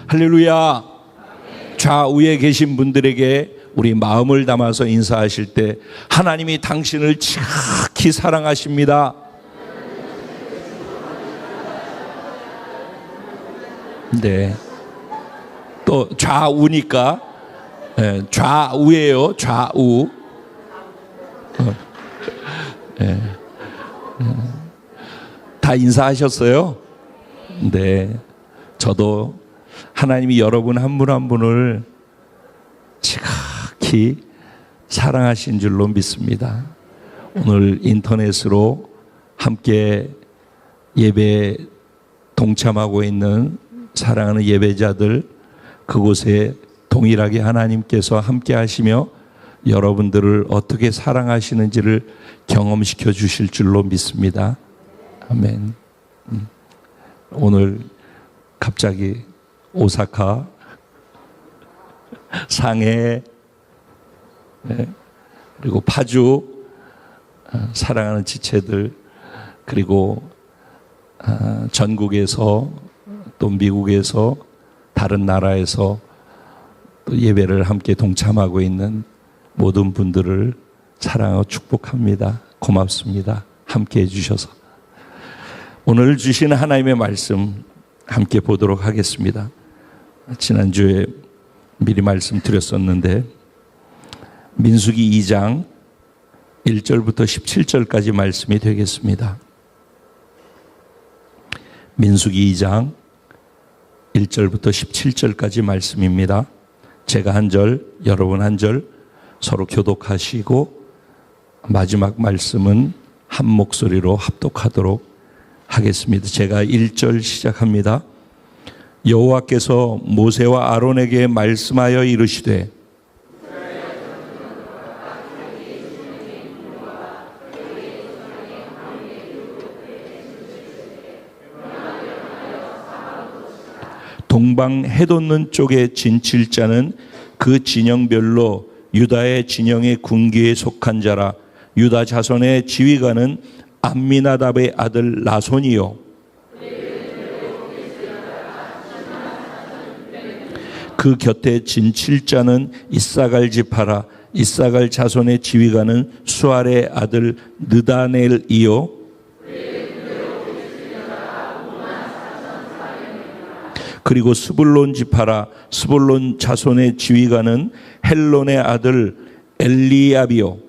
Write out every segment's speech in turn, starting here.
할렐루야. 좌우에 계신 분들에게 우리 마음을 담아서 인사하실 때 하나님이 당신을 지극히 사랑하십니다. 네. 또 좌우니까 좌우예요. 좌우. 다 인사하셨어요? 네. 저도 하나님이 여러분 한 분 한 분을 지극히 사랑하신 줄로 믿습니다. 오늘 인터넷으로 함께 예배 동참하고 있는 사랑하는 예배자들, 그곳에 동일하게 하나님께서 함께 하시며 여러분들을 어떻게 사랑하시는지를 경험시켜 주실 줄로 믿습니다. 아멘. 오늘 갑자기 오사카, 상해, 그리고 파주, 사랑하는 지체들, 그리고 전국에서 또 미국에서 다른 나라에서 또 예배를 함께 동참하고 있는 모든 분들을 사랑하고 축복합니다. 고맙습니다. 함께 해주셔서. 오늘 주신 하나님의 말씀 함께 보도록 하겠습니다. 지난주에 미리 말씀드렸었는데 민수기 2장 1절부터 17절까지 말씀이 되겠습니다. 민수기 2장 1절부터 17절까지 말씀입니다. 제가 한 절, 여러분 한 절 서로 교독하시고 마지막 말씀은 한 목소리로 합독하도록 하겠습니다. 제가 1절 시작합니다. 여호와께서 모세와 아론에게 말씀하여 이르시되 동방 해돋는 쪽에 진칠자는 그 진영별로 유다의 진영의 군기에 속한 자라. 유다 자손의 지휘관은 암미나답의 아들 나손이요 그 곁에 진칠자는 이사갈 지파라. 이사갈 자손의 지휘관은 수알의 아들 느다넬이요 그리고 스불론 지파라. 스불론 자손의 지휘관은 헬론의 아들 엘리압이요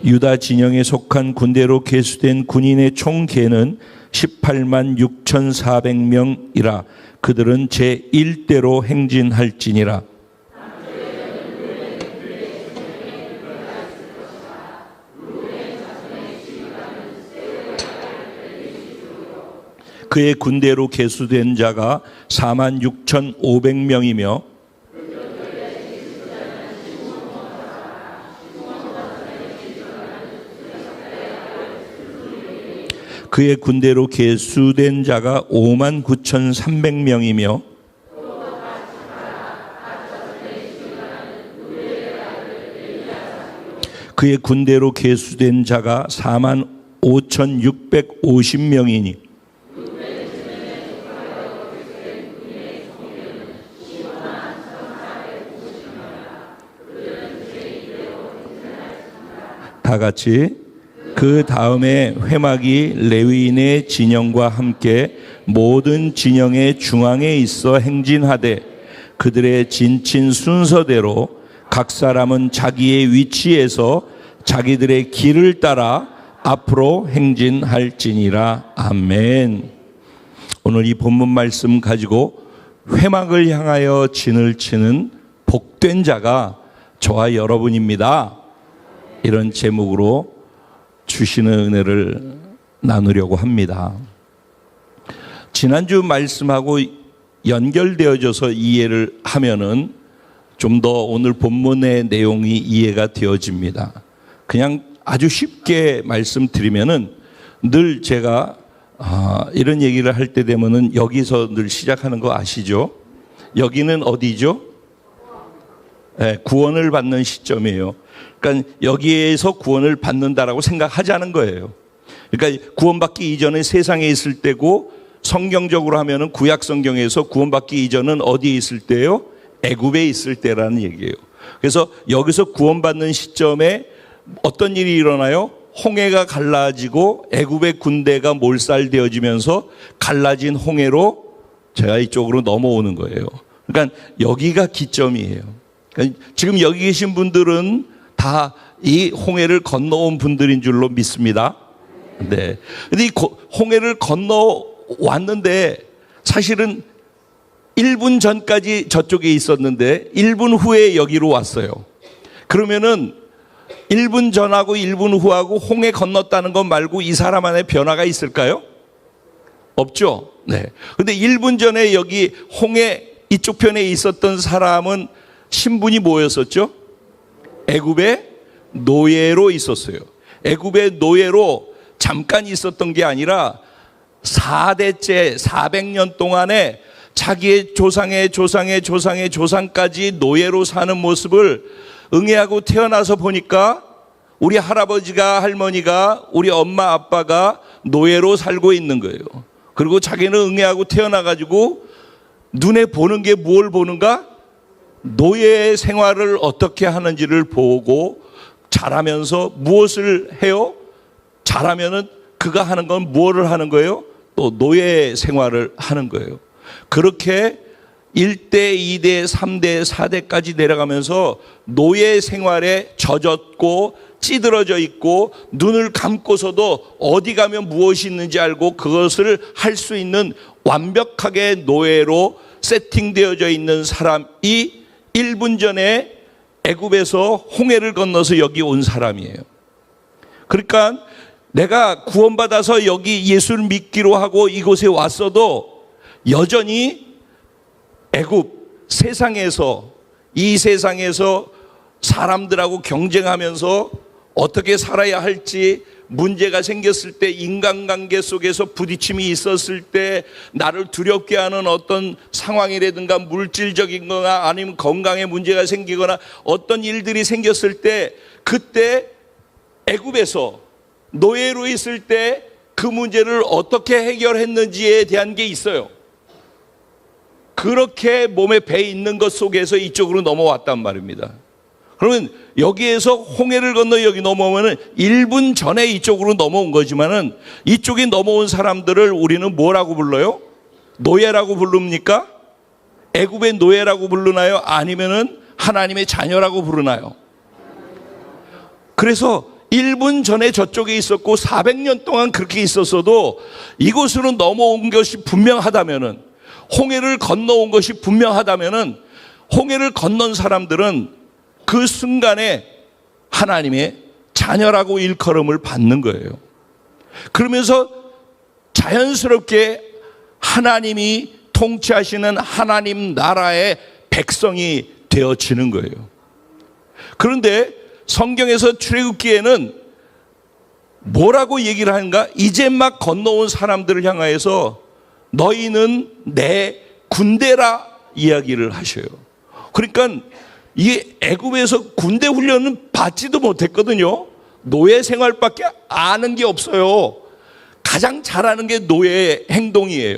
유다 진영에 속한 군대로 계수된 군인의 총 계는 18만 6,400명이라. 그들은 제1대로 행진할지니라. 그의 군대로 계수된 자가 4만 6,500명이며 그의 군대로 계수된 자가 5만 9,300명이며 그의 군대로 계수된 자가 4만 5,650명이니 다 같이 그 다음에 회막이 레위인의 진영과 함께 모든 진영의 중앙에 있어 행진하되 그들의 진친 순서대로 각 사람은 자기의 위치에서 자기들의 길을 따라 앞으로 행진할지니라. 아멘. 오늘 이 본문 말씀 가지고 회막을 향하여 진을 치는 복된 자가 저와 여러분입니다. 이런 제목으로 주시는 은혜를 나누려고 합니다. 지난주 말씀하고 연결되어져서 이해를 하면은 좀 더 오늘 본문의 내용이 이해가 되어집니다. 그냥 아주 쉽게 말씀드리면은 늘 제가 이런 얘기를 할 때 되면은 여기서 늘 시작하는 거 아시죠? 여기는 어디죠? 네, 구원을 받는 시점이에요. 그러니까 여기에서 구원을 받는다라고 생각하자는 거예요. 그러니까 구원받기 이전에 세상에 있을 때고, 성경적으로 하면은 구약 성경에서 구원받기 이전은 어디에 있을 때요? 애굽에 있을 때라는 얘기예요. 그래서 여기서 구원받는 시점에 어떤 일이 일어나요? 홍해가 갈라지고 애굽의 군대가 몰살되어지면서 갈라진 홍해로 제가 이쪽으로 넘어오는 거예요. 그러니까 여기가 기점이에요. 그러니까 지금 여기 계신 분들은 다 이 홍해를 건너온 분들인 줄로 믿습니다. 네. 근데 이 홍해를 건너왔는데 사실은 1분 전까지 저쪽에 있었는데 1분 후에 여기로 왔어요. 그러면은 1분 전하고 1분 후하고 홍해 건넜다는 것 말고 이 사람 안에 변화가 있을까요? 없죠. 네. 근데 1분 전에 여기 홍해 이쪽 편에 있었던 사람은 신분이 뭐였었죠? 애굽의 노예로 있었어요. 애굽의 노예로 잠깐 있었던 게 아니라 4대째 400년 동안에 자기의 조상의 조상까지 노예로 사는 모습을 응애하고 태어나서 보니까 우리 할아버지가 할머니가 우리 엄마 아빠가 노예로 살고 있는 거예요. 그리고 자기는 응애하고 태어나가지고 눈에 보는 게 뭘 보는가? 노예 생활을 어떻게 하는지를 보고 자라면서 무엇을 해요? 자라면은 그가 하는 건 무엇을 하는 거예요? 또 노예 생활을 하는 거예요. 그렇게 1대, 2대, 3대, 4대까지 내려가면서 노예 생활에 젖었고 찌들어져 있고 눈을 감고서도 어디 가면 무엇이 있는지 알고 그것을 할 수 있는 완벽하게 노예로 세팅되어져 있는 사람이 1분 전에 애굽에서 홍해를 건너서 여기 온 사람이에요. 그러니까 내가 구원받아서 여기 예수를 믿기로 하고 이곳에 왔어도 여전히 애굽 세상에서 이 세상에서 사람들하고 경쟁하면서 어떻게 살아야 할지 문제가 생겼을 때 인간관계 속에서 부딪힘이 있었을 때 나를 두렵게 하는 어떤 상황이라든가 물질적인 거나 아니면 건강에 문제가 생기거나 어떤 일들이 생겼을 때 그때 애굽에서 노예로 있을 때 그 문제를 어떻게 해결했는지에 대한 게 있어요. 그렇게 몸에 배 있는 것 속에서 이쪽으로 넘어왔단 말입니다. 그러면 여기에서 홍해를 건너 여기 넘어오면은 1분 전에 이쪽으로 넘어온 거지만은 이쪽에 넘어온 사람들을 우리는 뭐라고 불러요? 노예라고 부릅니까? 애굽의 노예라고 부르나요? 아니면은 하나님의 자녀라고 부르나요? 그래서 1분 전에 저쪽에 있었고 400년 동안 그렇게 있었어도 이곳으로 넘어온 것이 분명하다면은 홍해를 건너온 것이 분명하다면은 홍해를 건넌 사람들은 그 순간에 하나님의 자녀라고 일컬음을 받는 거예요. 그러면서 자연스럽게 하나님이 통치하시는 하나님 나라의 백성이 되어지는 거예요. 그런데 성경에서 출애굽기에는 뭐라고 얘기를 하는가? 이제 막 건너온 사람들을 향하여서 너희는 내 군대라 이야기를 하셔요. 그러니까 이 애굽에서 군대 훈련은 받지도 못했거든요. 노예 생활밖에 아는 게 없어요. 가장 잘하는 게 노예 행동이에요.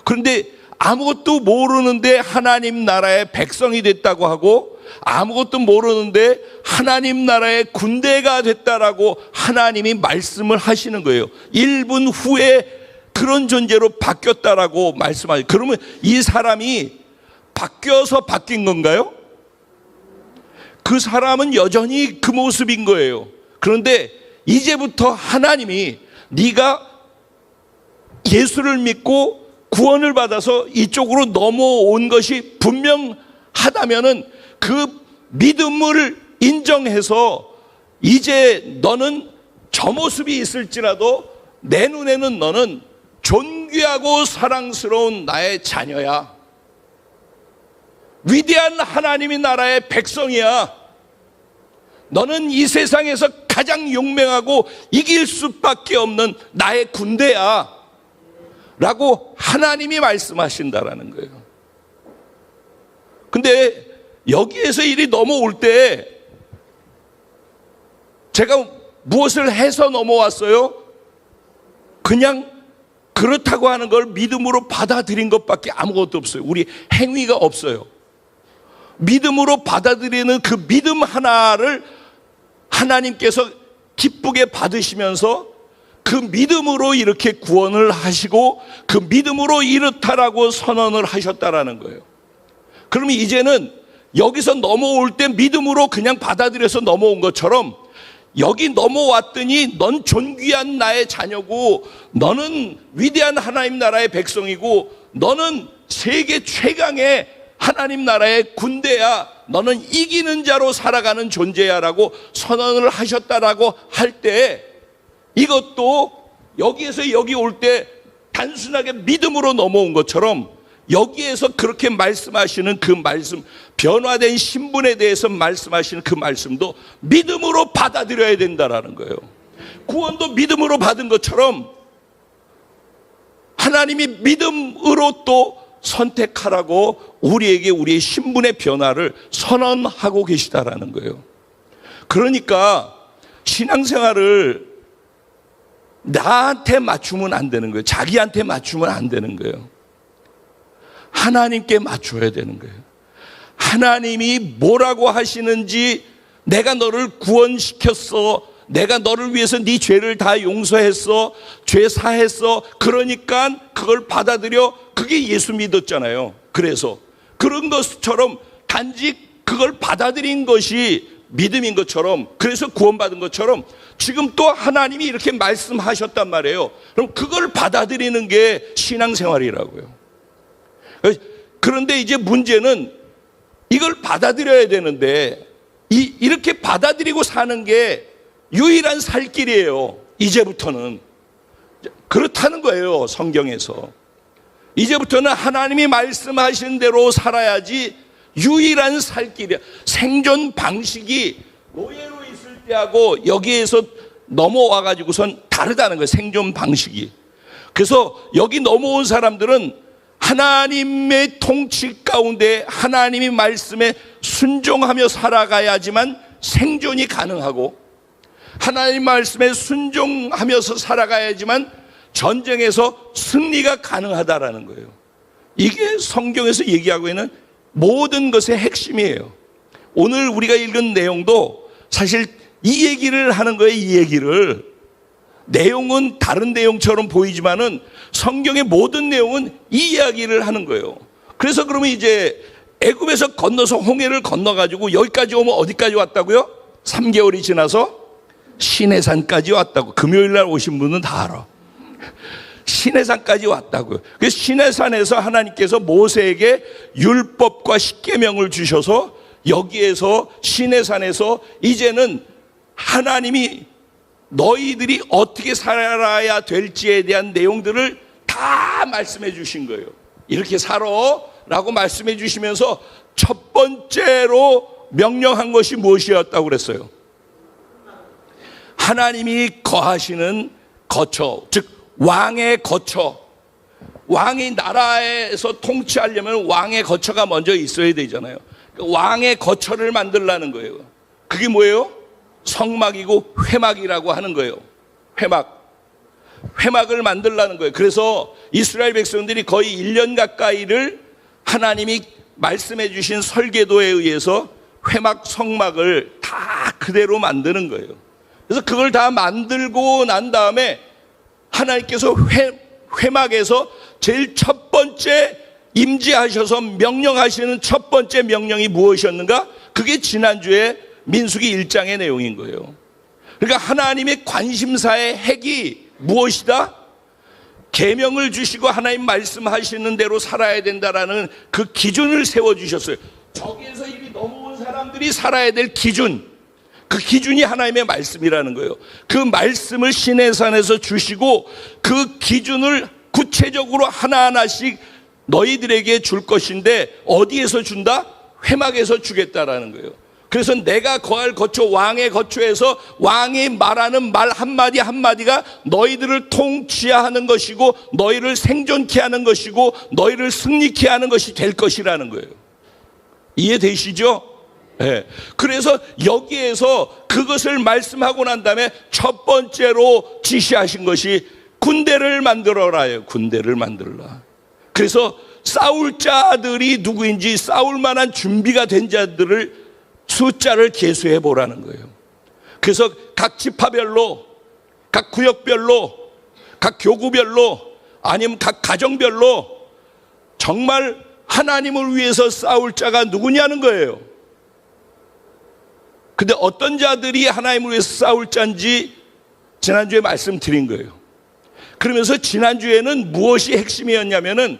그런데 아무것도 모르는데 하나님 나라의 백성이 됐다고 하고 아무것도 모르는데 하나님 나라의 군대가 됐다라고 하나님이 말씀을 하시는 거예요. 1분 후에 그런 존재로 바뀌었다라고 말씀하세요. 그러면 이 사람이 바뀌어서 바뀐 건가요? 그 사람은 여전히 그 모습인 거예요. 그런데 이제부터 하나님이 네가 예수를 믿고 구원을 받아서 이쪽으로 넘어온 것이 분명하다면은 그 믿음을 인정해서 이제 너는 저 모습이 있을지라도 내 눈에는 너는 존귀하고 사랑스러운 나의 자녀야. 위대한 하나님의 나라의 백성이야. 너는 이 세상에서 가장 용맹하고 이길 수밖에 없는 나의 군대야 라고 하나님이 말씀하신다라는 거예요. 근데 여기에서 일이 넘어올 때 제가 무엇을 해서 넘어왔어요? 그냥 그렇다고 하는 걸 믿음으로 받아들인 것밖에 아무것도 없어요. 우리 행위가 없어요. 믿음으로 받아들이는 그 믿음 하나를 하나님께서 기쁘게 받으시면서 그 믿음으로 이렇게 구원을 하시고 그 믿음으로 이렇다라고 선언을 하셨다라는 거예요. 그러면 이제는 여기서 넘어올 때 믿음으로 그냥 받아들여서 넘어온 것처럼 여기 넘어왔더니 넌 존귀한 나의 자녀고 너는 위대한 하나님 나라의 백성이고 너는 세계 최강의 하나님 나라의 군대야. 너는 이기는 자로 살아가는 존재야 라고 선언을 하셨다라고 할 때 이것도 여기에서 여기 올 때 단순하게 믿음으로 넘어온 것처럼 여기에서 그렇게 말씀하시는 그 말씀, 변화된 신분에 대해서 말씀하시는 그 말씀도 믿음으로 받아들여야 된다라는 거예요. 구원도 믿음으로 받은 것처럼 하나님이 믿음으로 또 선택하라고 우리에게 우리의 신분의 변화를 선언하고 계시다라는 거예요. 그러니까 신앙생활을 나한테 맞추면 안 되는 거예요. 자기한테 맞추면 안 되는 거예요. 하나님께 맞춰야 되는 거예요. 하나님이 뭐라고 하시는지 내가 너를 구원시켰어. 내가 너를 위해서 네 죄를 다 용서했어. 죄 사했어. 그러니까 그걸 받아들여. 그게 예수 믿었잖아요. 그래서 그런 것처럼 단지 그걸 받아들인 것이 믿음인 것처럼 그래서 구원받은 것처럼 지금 또 하나님이 이렇게 말씀하셨단 말이에요. 그럼 그걸 받아들이는 게 신앙생활이라고요. 그런데 이제 문제는 이걸 받아들여야 되는데 이렇게 받아들이고 사는 게 유일한 살 길이에요. 이제부터는 그렇다는 거예요. 성경에서 이제부터는 하나님이 말씀하신 대로 살아야지 유일한 살 길이야. 생존 방식이 노예로 있을 때하고 여기에서 넘어와 가지고선 다르다는 거예요. 생존 방식이. 그래서 여기 넘어온 사람들은 하나님의 통치 가운데 하나님의 말씀에 순종하며 살아가야지만 생존이 가능하고 하나님 말씀에 순종하면서 살아가야지만 전쟁에서 승리가 가능하다라는 거예요. 이게 성경에서 얘기하고 있는 모든 것의 핵심이에요. 오늘 우리가 읽은 내용도 사실 이 얘기를 하는 거예요. 이 얘기를. 내용은 다른 내용처럼 보이지만은 성경의 모든 내용은 이 이야기를 하는 거예요. 그래서 그러면 이제 애굽에서 건너서 홍해를 건너가지고 여기까지 오면 어디까지 왔다고요? 3개월이 지나서 시내산까지 왔다고. 금요일 날 오신 분은 다 알아. 시내산까지 왔다고요. 그래서 시내산에서 하나님께서 모세에게 율법과 십계명을 주셔서 여기에서 시내산에서 이제는 하나님이 너희들이 어떻게 살아야 될지에 대한 내용들을 다 말씀해 주신 거예요. 이렇게 살아 라고 말씀해 주시면서 첫 번째로 명령한 것이 무엇이었다고 그랬어요? 하나님이 거하시는 거처, 즉 왕의 거처. 왕이 나라에서 통치하려면 왕의 거처가 먼저 있어야 되잖아요. 왕의 거처를 만들라는 거예요. 그게 뭐예요? 성막이고 회막이라고 하는 거예요. 회막을 만들라는 거예요. 그래서 이스라엘 백성들이 거의 1년 가까이를 하나님이 말씀해 주신 설계도에 의해서 회막 성막을 다 그대로 만드는 거예요. 그래서 그걸 다 만들고 난 다음에 하나님께서 회막에서 제일 첫 번째 임재하셔서 명령하시는 첫 번째 명령이 무엇이었는가? 그게 지난주에 민수기 1장의 내용인 거예요. 그러니까 하나님의 관심사의 핵이 무엇이다? 계명을 주시고 하나님 말씀하시는 대로 살아야 된다라는 그 기준을 세워주셨어요. 저기에서 이미 넘어온 사람들이 살아야 될 기준, 그 기준이 하나님의 말씀이라는 거예요. 그 말씀을 시내산에서 주시고 그 기준을 구체적으로 하나하나씩 너희들에게 줄 것인데 어디에서 준다? 회막에서 주겠다라는 거예요. 그래서 내가 거할 거처, 왕의 거처에서 왕이 말하는 말 한마디 한마디가 너희들을 통치하는 것이고 너희를 생존케 하는 것이고 너희를 승리케 하는 것이 될 것이라는 거예요. 이해되시죠? 네. 그래서 여기에서 그것을 말씀하고 난 다음에 첫 번째로 지시하신 것이 군대를 만들어라요. 군대를 만들라. 그래서 싸울 자들이 누구인지 싸울 만한 준비가 된 자들을 숫자를 계수해 보라는 거예요. 그래서 각 지파별로, 각 구역별로, 각 교구별로, 아니면 각 가정별로 정말 하나님을 위해서 싸울 자가 누구냐는 거예요. 근데 어떤 자들이 하나님을 위해서 싸울 자인지 지난주에 말씀드린 거예요. 그러면서 지난주에는 무엇이 핵심이었냐면은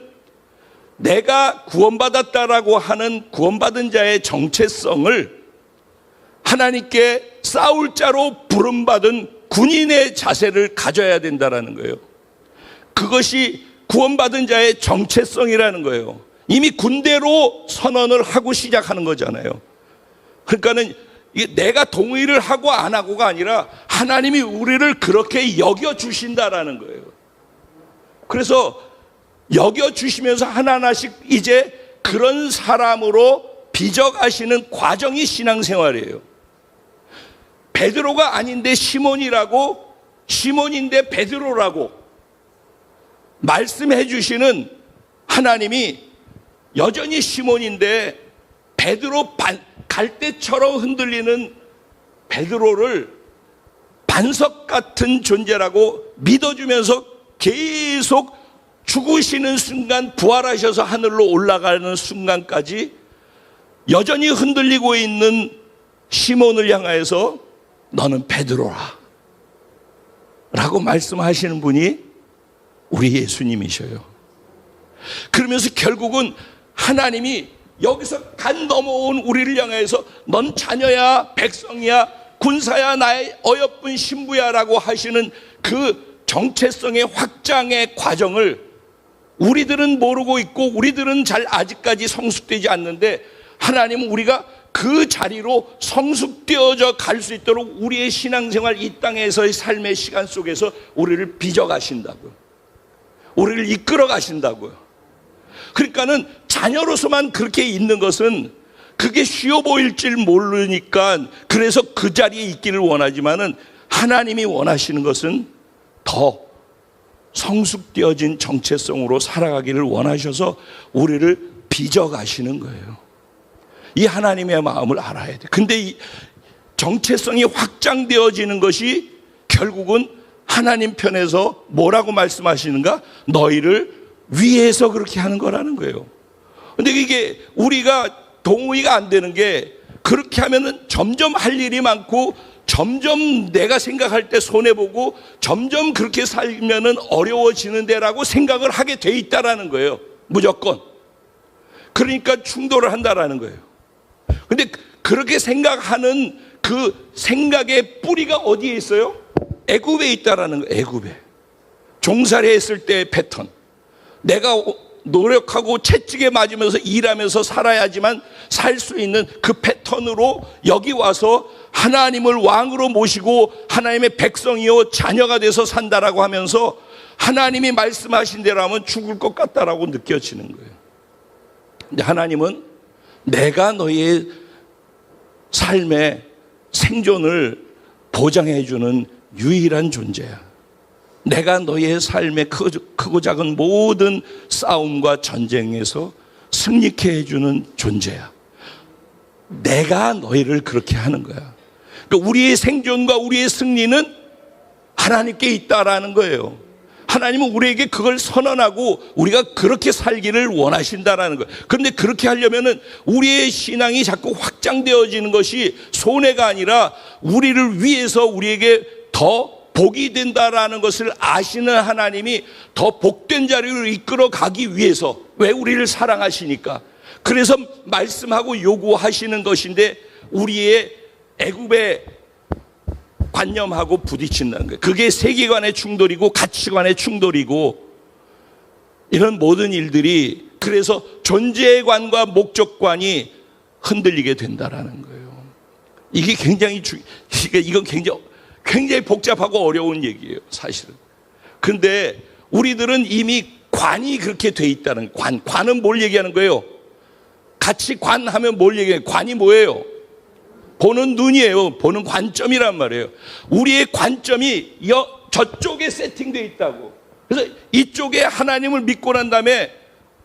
내가 구원받았다라고 하는 구원받은 자의 정체성을 하나님께 싸울 자로 부름받은 군인의 자세를 가져야 된다라는 거예요. 그것이 구원받은 자의 정체성이라는 거예요. 이미 군대로 선언을 하고 시작하는 거잖아요. 그러니까는 이게 내가 동의를 하고 안 하고가 아니라 하나님이 우리를 그렇게 여겨주신다라는 거예요. 그래서 여겨주시면서 하나하나씩 이제 그런 사람으로 빚어가시는 과정이 신앙생활이에요. 베드로가 아닌데 시몬이라고, 시몬인데 베드로라고 말씀해 주시는 하나님이 여전히 시몬인데 베드로 갈대처럼 흔들리는 베드로를 반석 같은 존재라고 믿어주면서 계속 죽으시는 순간 부활하셔서 하늘로 올라가는 순간까지 여전히 흔들리고 있는 시몬을 향하여서 너는 베드로라 라고 말씀하시는 분이 우리 예수님이셔요. 그러면서 결국은 하나님이 여기서 간 넘어온 우리를 향해서 넌 자녀야, 백성이야, 군사야, 나의 어여쁜 신부야 라고 하시는 그 정체성의 확장의 과정을 우리들은 모르고 있고 우리들은 잘 아직까지 성숙되지 않는데 하나님은 우리가 그 자리로 성숙되어져 갈 수 있도록 우리의 신앙생활 이 땅에서의 삶의 시간 속에서 우리를 빚어 가신다고요. 우리를 이끌어 가신다고요. 그러니까는 자녀로서만 그렇게 있는 것은 그게 쉬워 보일 줄 모르니까 그래서 그 자리에 있기를 원하지만은 하나님이 원하시는 것은 더 성숙되어진 정체성으로 살아가기를 원하셔서 우리를 빚어 가시는 거예요. 이 하나님의 마음을 알아야 돼. 근데 이 정체성이 확장되어지는 것이 결국은 하나님 편에서 뭐라고 말씀하시는가? 너희를 위해서 그렇게 하는 거라는 거예요. 근데 이게 우리가 동의가 안 되는 게 그렇게 하면은 점점 할 일이 많고 점점 내가 생각할 때 손해보고 점점 그렇게 살면은 어려워지는데라고 생각을 하게 돼 있다라는 거예요. 무조건. 그러니까 충돌을 한다라는 거예요. 근데 그렇게 생각하는 그 생각의 뿌리가 어디에 있어요? 애굽에 있다라는 거예요. 애굽에. 종살이 했을 때의 패턴. 내가 노력하고 채찍에 맞으면서 일하면서 살아야지만 살 수 있는 그 패턴으로 여기 와서 하나님을 왕으로 모시고 하나님의 백성이요 자녀가 돼서 산다라고 하면서 하나님이 말씀하신 대로 하면 죽을 것 같다라고 느껴지는 거예요. 근데 하나님은 내가 너희의 삶의 생존을 보장해 주는 유일한 존재야. 내가 너희의 삶의 크고 작은 모든 싸움과 전쟁에서 승리케 해주는 존재야. 내가 너희를 그렇게 하는 거야. 그러니까 우리의 생존과 우리의 승리는 하나님께 있다라는 거예요. 하나님은 우리에게 그걸 선언하고 우리가 그렇게 살기를 원하신다라는 거예요. 그런데 그렇게 하려면은 우리의 신앙이 자꾸 확장되어지는 것이 손해가 아니라 우리를 위해서 우리에게 더 복이 된다라는 것을 아시는 하나님이 더 복된 자리로 이끌어 가기 위해서, 왜 우리를 사랑하시니까 그래서 말씀하고 요구하시는 것인데 우리의 애굽의 관념하고 부딪힌다는 거예요. 그게 세계관의 충돌이고 가치관의 충돌이고 이런 모든 일들이 그래서 존재관과 목적관이 흔들리게 된다라는 거예요. 이게 굉장히 이건 굉장히 복잡하고 어려운 얘기예요, 사실은. 근데 우리들은 이미 관이 그렇게 돼 있다는 거예요. 관은 뭘 얘기하는 거예요? 같이 관하면 뭘 얘기해요? 관이 뭐예요? 보는 눈이에요. 보는 관점이란 말이에요. 우리의 관점이 저쪽에 세팅되어 있다고. 그래서 이쪽에 하나님을 믿고 난 다음에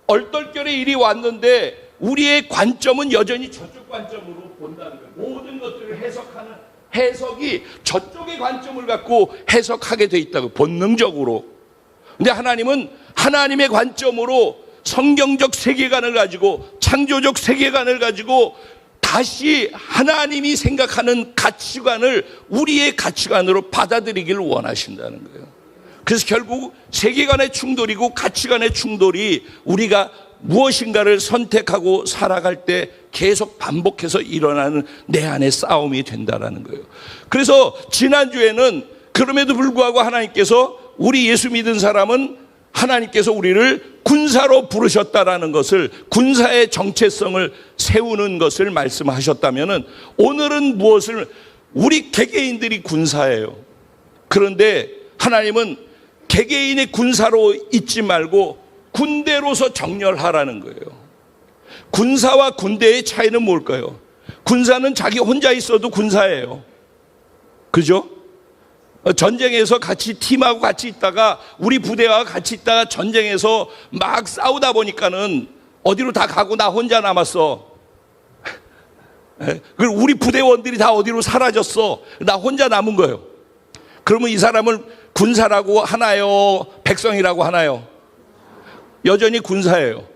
얼떨결에 일이 왔는데 우리의 관점은 여전히 저쪽 관점으로 본다는 거예요. 모든 것들을 해석하는 해석이 저쪽의 관점을 갖고 해석하게 돼 있다고, 본능적으로. 근데 하나님은 하나님의 관점으로 성경적 세계관을 가지고, 창조적 세계관을 가지고 다시 하나님이 생각하는 가치관을 우리의 가치관으로 받아들이기를 원하신다는 거예요. 그래서 결국 세계관의 충돌이고 가치관의 충돌이 우리가 무엇인가를 선택하고 살아갈 때 계속 반복해서 일어나는 내 안의 싸움이 된다라는 거예요. 그래서 지난주에는 그럼에도 불구하고 하나님께서, 우리 예수 믿은 사람은 하나님께서 우리를 군사로 부르셨다라는 것을, 군사의 정체성을 세우는 것을 말씀하셨다면은, 오늘은 무엇을, 우리 개개인들이 군사예요. 그런데 하나님은 개개인의 군사로 있지 말고 군대로서 정렬하라는 거예요. 군사와 군대의 차이는 뭘까요? 군사는 자기 혼자 있어도 군사예요. 그죠? 전쟁에서 같이 팀하고 같이 있다가, 우리 부대와 같이 있다가 전쟁에서 막 싸우다 보니까는 어디로 다 가고 나 혼자 남았어. 그리고 우리 부대원들이 다 어디로 사라졌어. 나 혼자 남은 거예요. 그러면 이 사람을 군사라고 하나요? 백성이라고 하나요? 여전히 군사예요.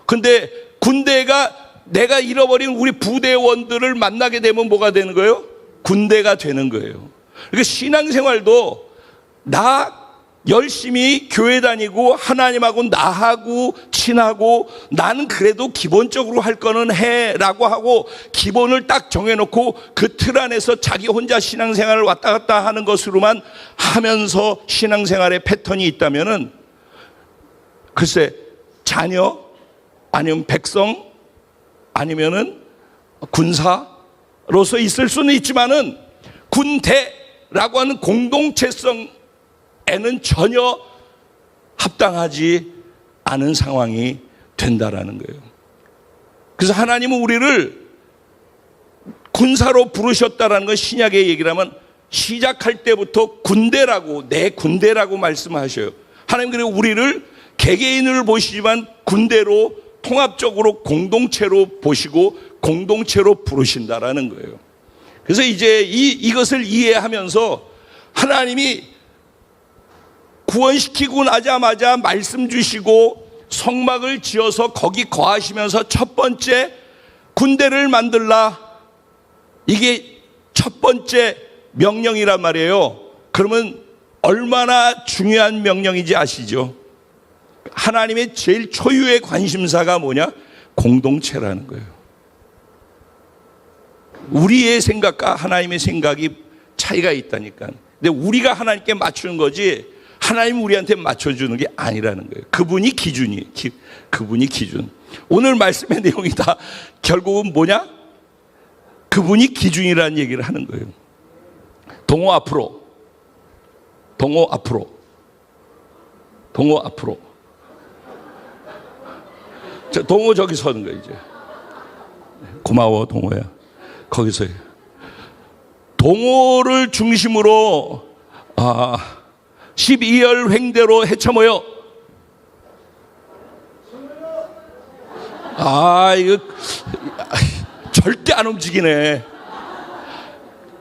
근데 군대가, 내가 잃어버린 우리 부대원들을 만나게 되면 뭐가 되는 거예요? 군대가 되는 거예요. 그러니까 신앙생활도 나 열심히 교회 다니고 하나님하고 나하고 친하고, 나는 그래도 기본적으로 할 거는 해라고 하고 기본을 딱 정해놓고 그 틀 안에서 자기 혼자 신앙생활을 왔다 갔다 하는 것으로만 하면서 신앙생활의 패턴이 있다면은, 글쎄, 자녀 아니면 백성 아니면은 군사로서 있을 수는 있지만은 군대라고 하는 공동체성에는 전혀 합당하지 않은 상황이 된다라는 거예요. 그래서 하나님은 우리를 군사로 부르셨다라는 건, 신약의 얘기를 하면 시작할 때부터 군대라고, 내 군대라고 말씀하셔요. 하나님 그리고 우리를 개개인을 보시지만 군대로, 통합적으로 공동체로 보시고 공동체로 부르신다라는 거예요. 그래서 이제 이것을 이해하면서 하나님이 구원시키고 나자마자 말씀 주시고 성막을 지어서 거기 거하시면서 첫 번째 군대를 만들라, 이게 첫 번째 명령이란 말이에요. 그러면 얼마나 중요한 명령인지 아시죠? 하나님의 제일 초유의 관심사가 뭐냐? 공동체라는 거예요. 우리의 생각과 하나님의 생각이 차이가 있다니까. 근데 우리가 하나님께 맞추는 거지 하나님 우리한테 맞춰주는 게 아니라는 거예요. 그분이 그분이 기준. 오늘 말씀의 내용이 다 결국은 뭐냐? 그분이 기준이라는 얘기를 하는 거예요. 동호 앞으로. 동호 저기 서는 거야 이제. 고마워 동호야. 거기서 동호를 중심으로 12열 횡대로 헤쳐모여. 이거 절대 안 움직이네.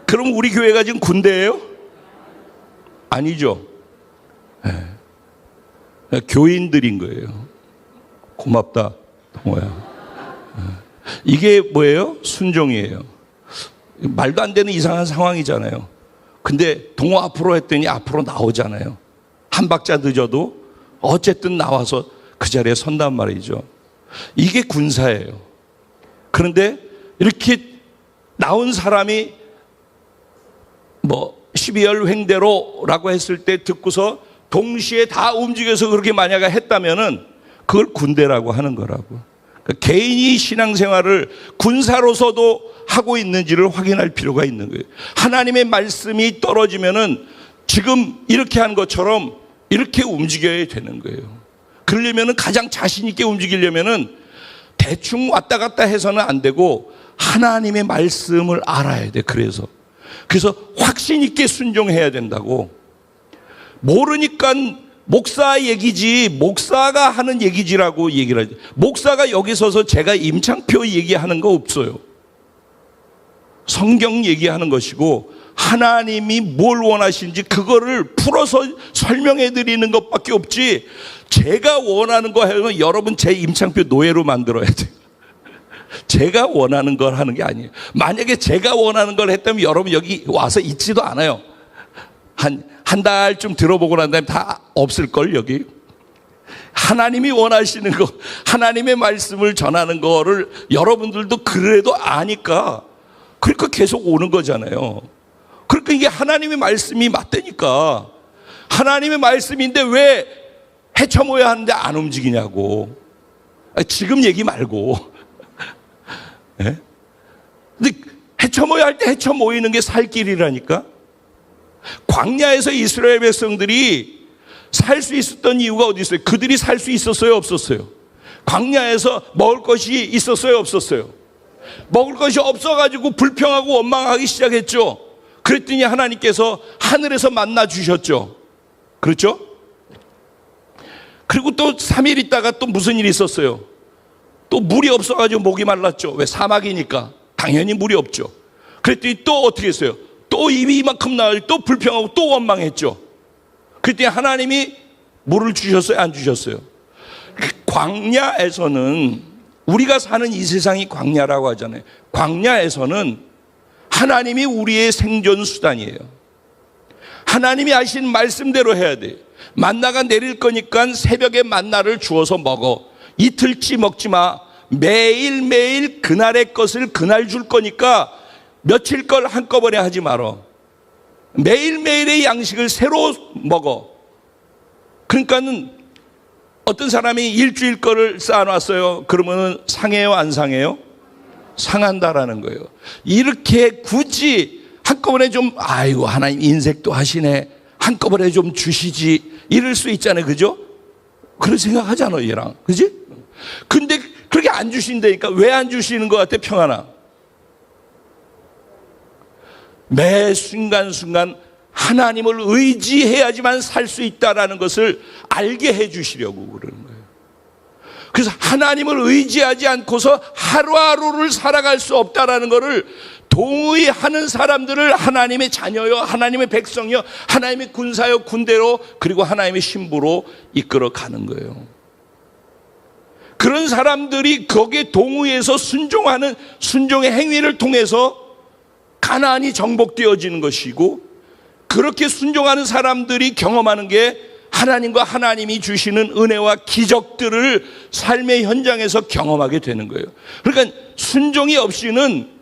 그럼 우리 교회가 지금 군대예요? 아니죠. 교인들인 거예요. 고맙다 동호야. 이게 뭐예요? 순종이에요. 말도 안 되는 이상한 상황이잖아요. 근데 동호 앞으로 했더니 앞으로 나오잖아요. 한 박자 늦어도 어쨌든 나와서 그 자리에 선단 말이죠. 이게 군사예요. 그런데 이렇게 나온 사람이 12열 횡대로라고 했을 때 듣고서 동시에 다 움직여서 그렇게 만약에 했다면은 그걸 군대라고 하는 거라고. 그러니까 개인이 신앙생활을 군사로서도 하고 있는지를 확인할 필요가 있는 거예요. 하나님의 말씀이 떨어지면은 지금 이렇게 한 것처럼 이렇게 움직여야 되는 거예요. 그러려면은 가장 자신 있게 움직이려면은 대충 왔다 갔다 해서는 안 되고 하나님의 말씀을 알아야 돼. 그래서 확신 있게 순종해야 된다고. 모르니까 목사 얘기지, 목사가 하는 얘기지라고 얘기를 하죠. 목사가 여기 서서 제가 임창표 얘기하는 거 없어요. 성경 얘기하는 것이고 하나님이 뭘 원하시는지 그거를 풀어서 설명해 드리는 것밖에 없지, 제가 원하는 거 하면 여러분 제 임창표 노예로 만들어야 돼요. 제가 원하는 걸 하는 게 아니에요. 만약에 제가 원하는 걸 했다면 여러분 여기 와서 있지도 않아요. 한 달쯤 들어보고 난 다음에 다 없을걸 여기. 하나님이 원하시는 거, 하나님의 말씀을 전하는 거를 여러분들도 그래도 아니까 그러니까 계속 오는 거잖아요. 그러니까 이게 하나님의 말씀이 맞다니까. 하나님의 말씀인데 왜 헤쳐모여야 하는데 안 움직이냐고. 지금 얘기 말고. 네? 근데 헤쳐모여야 할 때 헤쳐모이는 게 살 길이라니까. 광야에서 이스라엘 백성들이 살 수 있었던 이유가 어디 있어요? 그들이 살 수 있었어요, 없었어요? 광야에서 먹을 것이 있었어요, 없었어요? 먹을 것이 없어가지고 불평하고 원망하기 시작했죠. 그랬더니 하나님께서 하늘에서 만나 주셨죠. 그렇죠? 그리고 또 3일 있다가 또 무슨 일이 있었어요? 또 물이 없어가지고 목이 말랐죠. 왜? 사막이니까 당연히 물이 없죠. 그랬더니 또 어떻게 했어요? 또 입이 이만큼 나와서 또 불평하고 또 원망했죠. 그때 하나님이 물을 주셨어요, 안 주셨어요? 광야에서는, 우리가 사는 이 세상이 광야라고 하잖아요. 광야에서는 하나님이 우리의 생존 수단이에요. 하나님이 하신 말씀대로 해야 돼. 만나가 내릴 거니까 새벽에 만나를 주어서 먹어. 이틀치 먹지 마. 매일매일 그날의 것을 그날 줄 거니까 며칠 걸 한꺼번에 하지 말어. 매일매일의 양식을 새로 먹어. 그러니까는 어떤 사람이 일주일 거를 쌓아놨어요. 그러면은 상해요, 안 상해요? 상한다라는 거예요. 이렇게 굳이 한꺼번에 좀, 아이고 하나님 인색도 하시네, 한꺼번에 좀 주시지, 이럴 수 있잖아요. 그죠? 그런 생각 하잖아요, 얘랑. 그지? 근데 그렇게 안 주신다니까. 왜 안 주시는 것 같아, 평안아? 매 순간순간 하나님을 의지해야지만 살 수 있다라는 것을 알게 해 주시려고 그러는 거예요. 그래서 하나님을 의지하지 않고서 하루하루를 살아갈 수 없다라는 것을 동의하는 사람들을 하나님의 자녀요, 하나님의 백성이요, 하나님의 군사요, 군대로, 그리고 하나님의 신부로 이끌어 가는 거예요. 그런 사람들이 거기에 동의해서 순종하는 순종의 행위를 통해서 가나안이 정복되어지는 것이고, 그렇게 순종하는 사람들이 경험하는 게 하나님과 하나님이 주시는 은혜와 기적들을 삶의 현장에서 경험하게 되는 거예요. 그러니까 순종이 없이는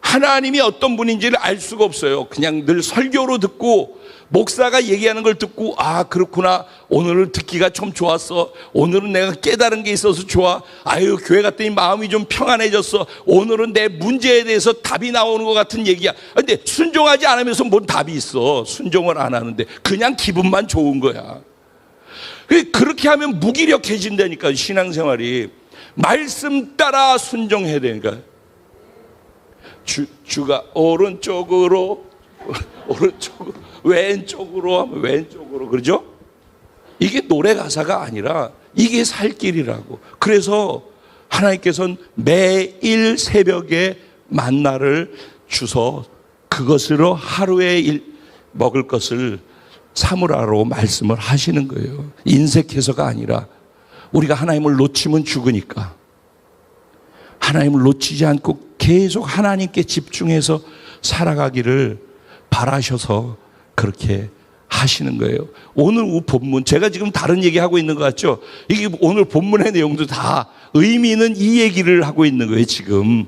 하나님이 어떤 분인지를 알 수가 없어요. 그냥 늘 설교로 듣고 목사가 얘기하는 걸 듣고, 아 그렇구나, 오늘을 듣기가 좀 좋았어, 오늘은 내가 깨달은 게 있어서 좋아, 아유 교회 갔더니 마음이 좀 평안해졌어, 오늘은 내 문제에 대해서 답이 나오는 것 같은 얘기야. 근데 순종하지 않으면서 뭔 답이 있어? 순종을 안 하는데 그냥 기분만 좋은 거야. 그렇게 하면 무기력해진다니까. 신앙생활이 말씀 따라 순종해야 되니까. 주가 오른쪽으로 오른쪽으로, 왼쪽으로 하면 왼쪽으로, 그러죠? 이게 노래 가사가 아니라 이게 살 길이라고. 그래서 하나님께서는 매일 새벽에 만나를 주서 그것으로 하루에 먹을 것을 삼으라고 말씀을 하시는 거예요. 인색해서가 아니라 우리가 하나님을 놓치면 죽으니까 하나님을 놓치지 않고 계속 하나님께 집중해서 살아가기를 바라셔서 그렇게 하시는 거예요. 오늘 본문, 제가 지금 다른 얘기하고 있는 것 같죠? 이게 오늘 본문의 내용도 다 의미는 이 얘기를 하고 있는 거예요, 지금.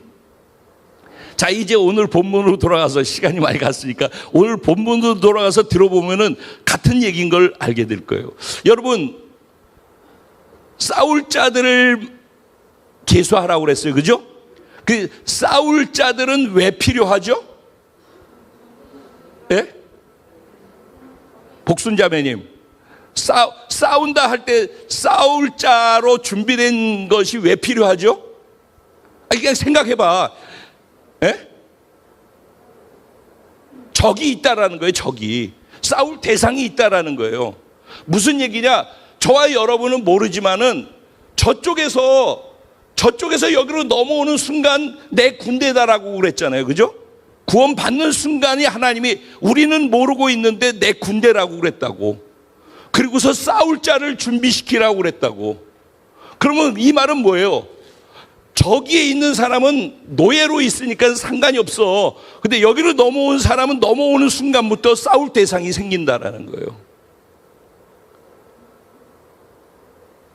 자, 이제 오늘 본문으로 돌아가서, 시간이 많이 갔으니까 오늘 본문으로 돌아가서 들어보면은 같은 얘기인 걸 알게 될 거예요. 여러분, 싸울 자들을 계수하라고 그랬어요, 그죠? 그 싸울 자들은 왜 필요하죠? 예? 복순자매님, 싸운다 할 때 싸울 자로 준비된 것이 왜 필요하죠? 그냥 생각해봐. 예? 적이 있다라는 거예요. 적이. 싸울 대상이 있다라는 거예요. 무슨 얘기냐? 저와 여러분은 모르지만은 저쪽에서 여기로 넘어오는 순간 내 군대다라고 그랬잖아요. 그죠? 구원 받는 순간이 하나님이 우리는 모르고 있는데 내 군대라고 그랬다고. 그리고서 싸울 자를 준비시키라고 그랬다고. 그러면 이 말은 뭐예요? 저기에 있는 사람은 노예로 있으니까 상관이 없어. 근데 여기로 넘어온 사람은 넘어오는 순간부터 싸울 대상이 생긴다라는 거예요.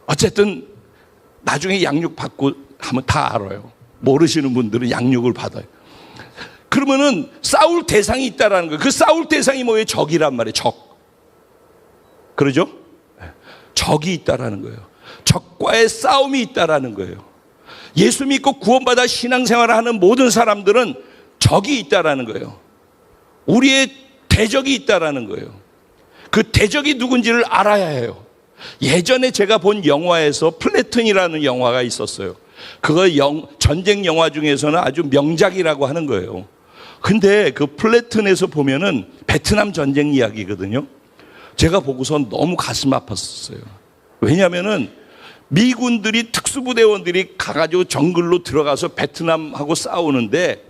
어쨌든 나중에 양육 받고 하면 다 알아요. 모르시는 분들은 양육을 받아요. 그러면은 싸울 대상이 있다라는 거예요. 그 싸울 대상이 뭐예요? 적이란 말이에요. 적. 그러죠? 적이 있다라는 거예요. 적과의 싸움이 있다라는 거예요. 예수 믿고 구원받아 신앙생활을 하는 모든 사람들은 적이 있다라는 거예요. 우리의 대적이 있다라는 거예요. 그 대적이 누군지를 알아야 해요. 예전에 제가 본 영화에서 플래툰이라는 영화가 있었어요. 그거 전쟁 영화 중에서는 아주 명작이라고 하는 거예요. 근데 그 플래툰에서 보면은 베트남 전쟁 이야기거든요. 제가 보고선 너무 가슴 아팠었어요. 왜냐면은 미군들이 특수부대원들이 가가지고 정글로 들어가서 베트남하고 싸우는데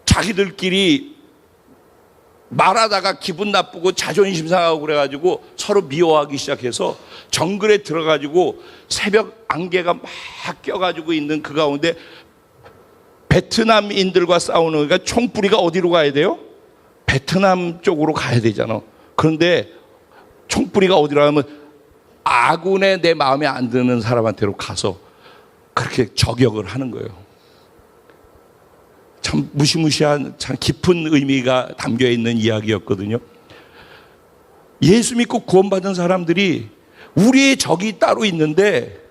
자기들끼리 말하다가 기분 나쁘고 자존심 상하고 그래가지고 서로 미워하기 시작해서 정글에 들어가지고 새벽 안개가 막 껴가지고 있는 그 가운데 베트남인들과 싸우는 거니까 총뿌리가 어디로 가야 돼요? 베트남 쪽으로 가야 되잖아. 그런데 총뿌리가 어디로 가면 아군의 내 마음에 안 드는 사람한테로 가서 그렇게 저격을 하는 거예요. 참 무시무시한 참 깊은 의미가 담겨 있는 이야기였거든요. 예수 믿고 구원받은 사람들이 우리의 적이 따로 있는데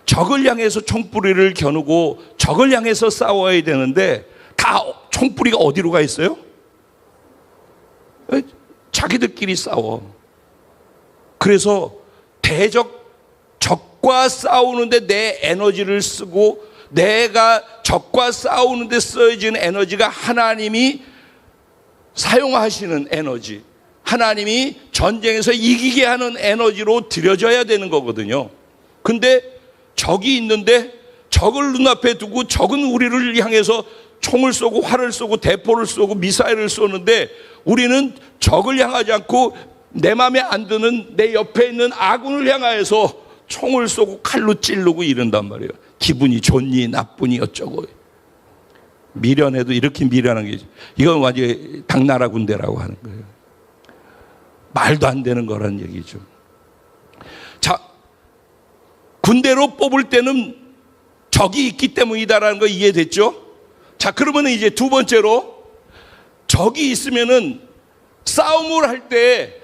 적을 향해서 총뿌리를 겨누고 적을 향해서 싸워야 되는데 다 총뿌리가 어디로 가 있어요? 자기들끼리 싸워. 그래서 적과 싸우는데 내 에너지를 쓰고 내가 적과 싸우는데 써진 에너지가 하나님이 사용하시는 에너지, 하나님이 전쟁에서 이기게 하는 에너지로 들여져야 되는 거거든요. 근데 적이 있는데 적을 눈앞에 두고 적은 우리를 향해서 총을 쏘고 활을 쏘고 대포를 쏘고 미사일을 쏘는데 우리는 적을 향하지 않고 내 마음에 안 드는 내 옆에 있는 아군을 향하여서 총을 쏘고 칼로 찌르고 이런단 말이에요. 기분이 좋니 나쁘니 어쩌고. 미련해도 이렇게 미련한 게 이건 완전히 당나라 군대라고 하는 거예요. 말도 안 되는 거라는 얘기죠. 자, 군대로 뽑을 때는 적이 있기 때문이다라는 거 이해됐죠? 자, 그러면 이제 두 번째로 적이 있으면은 싸움을 할 때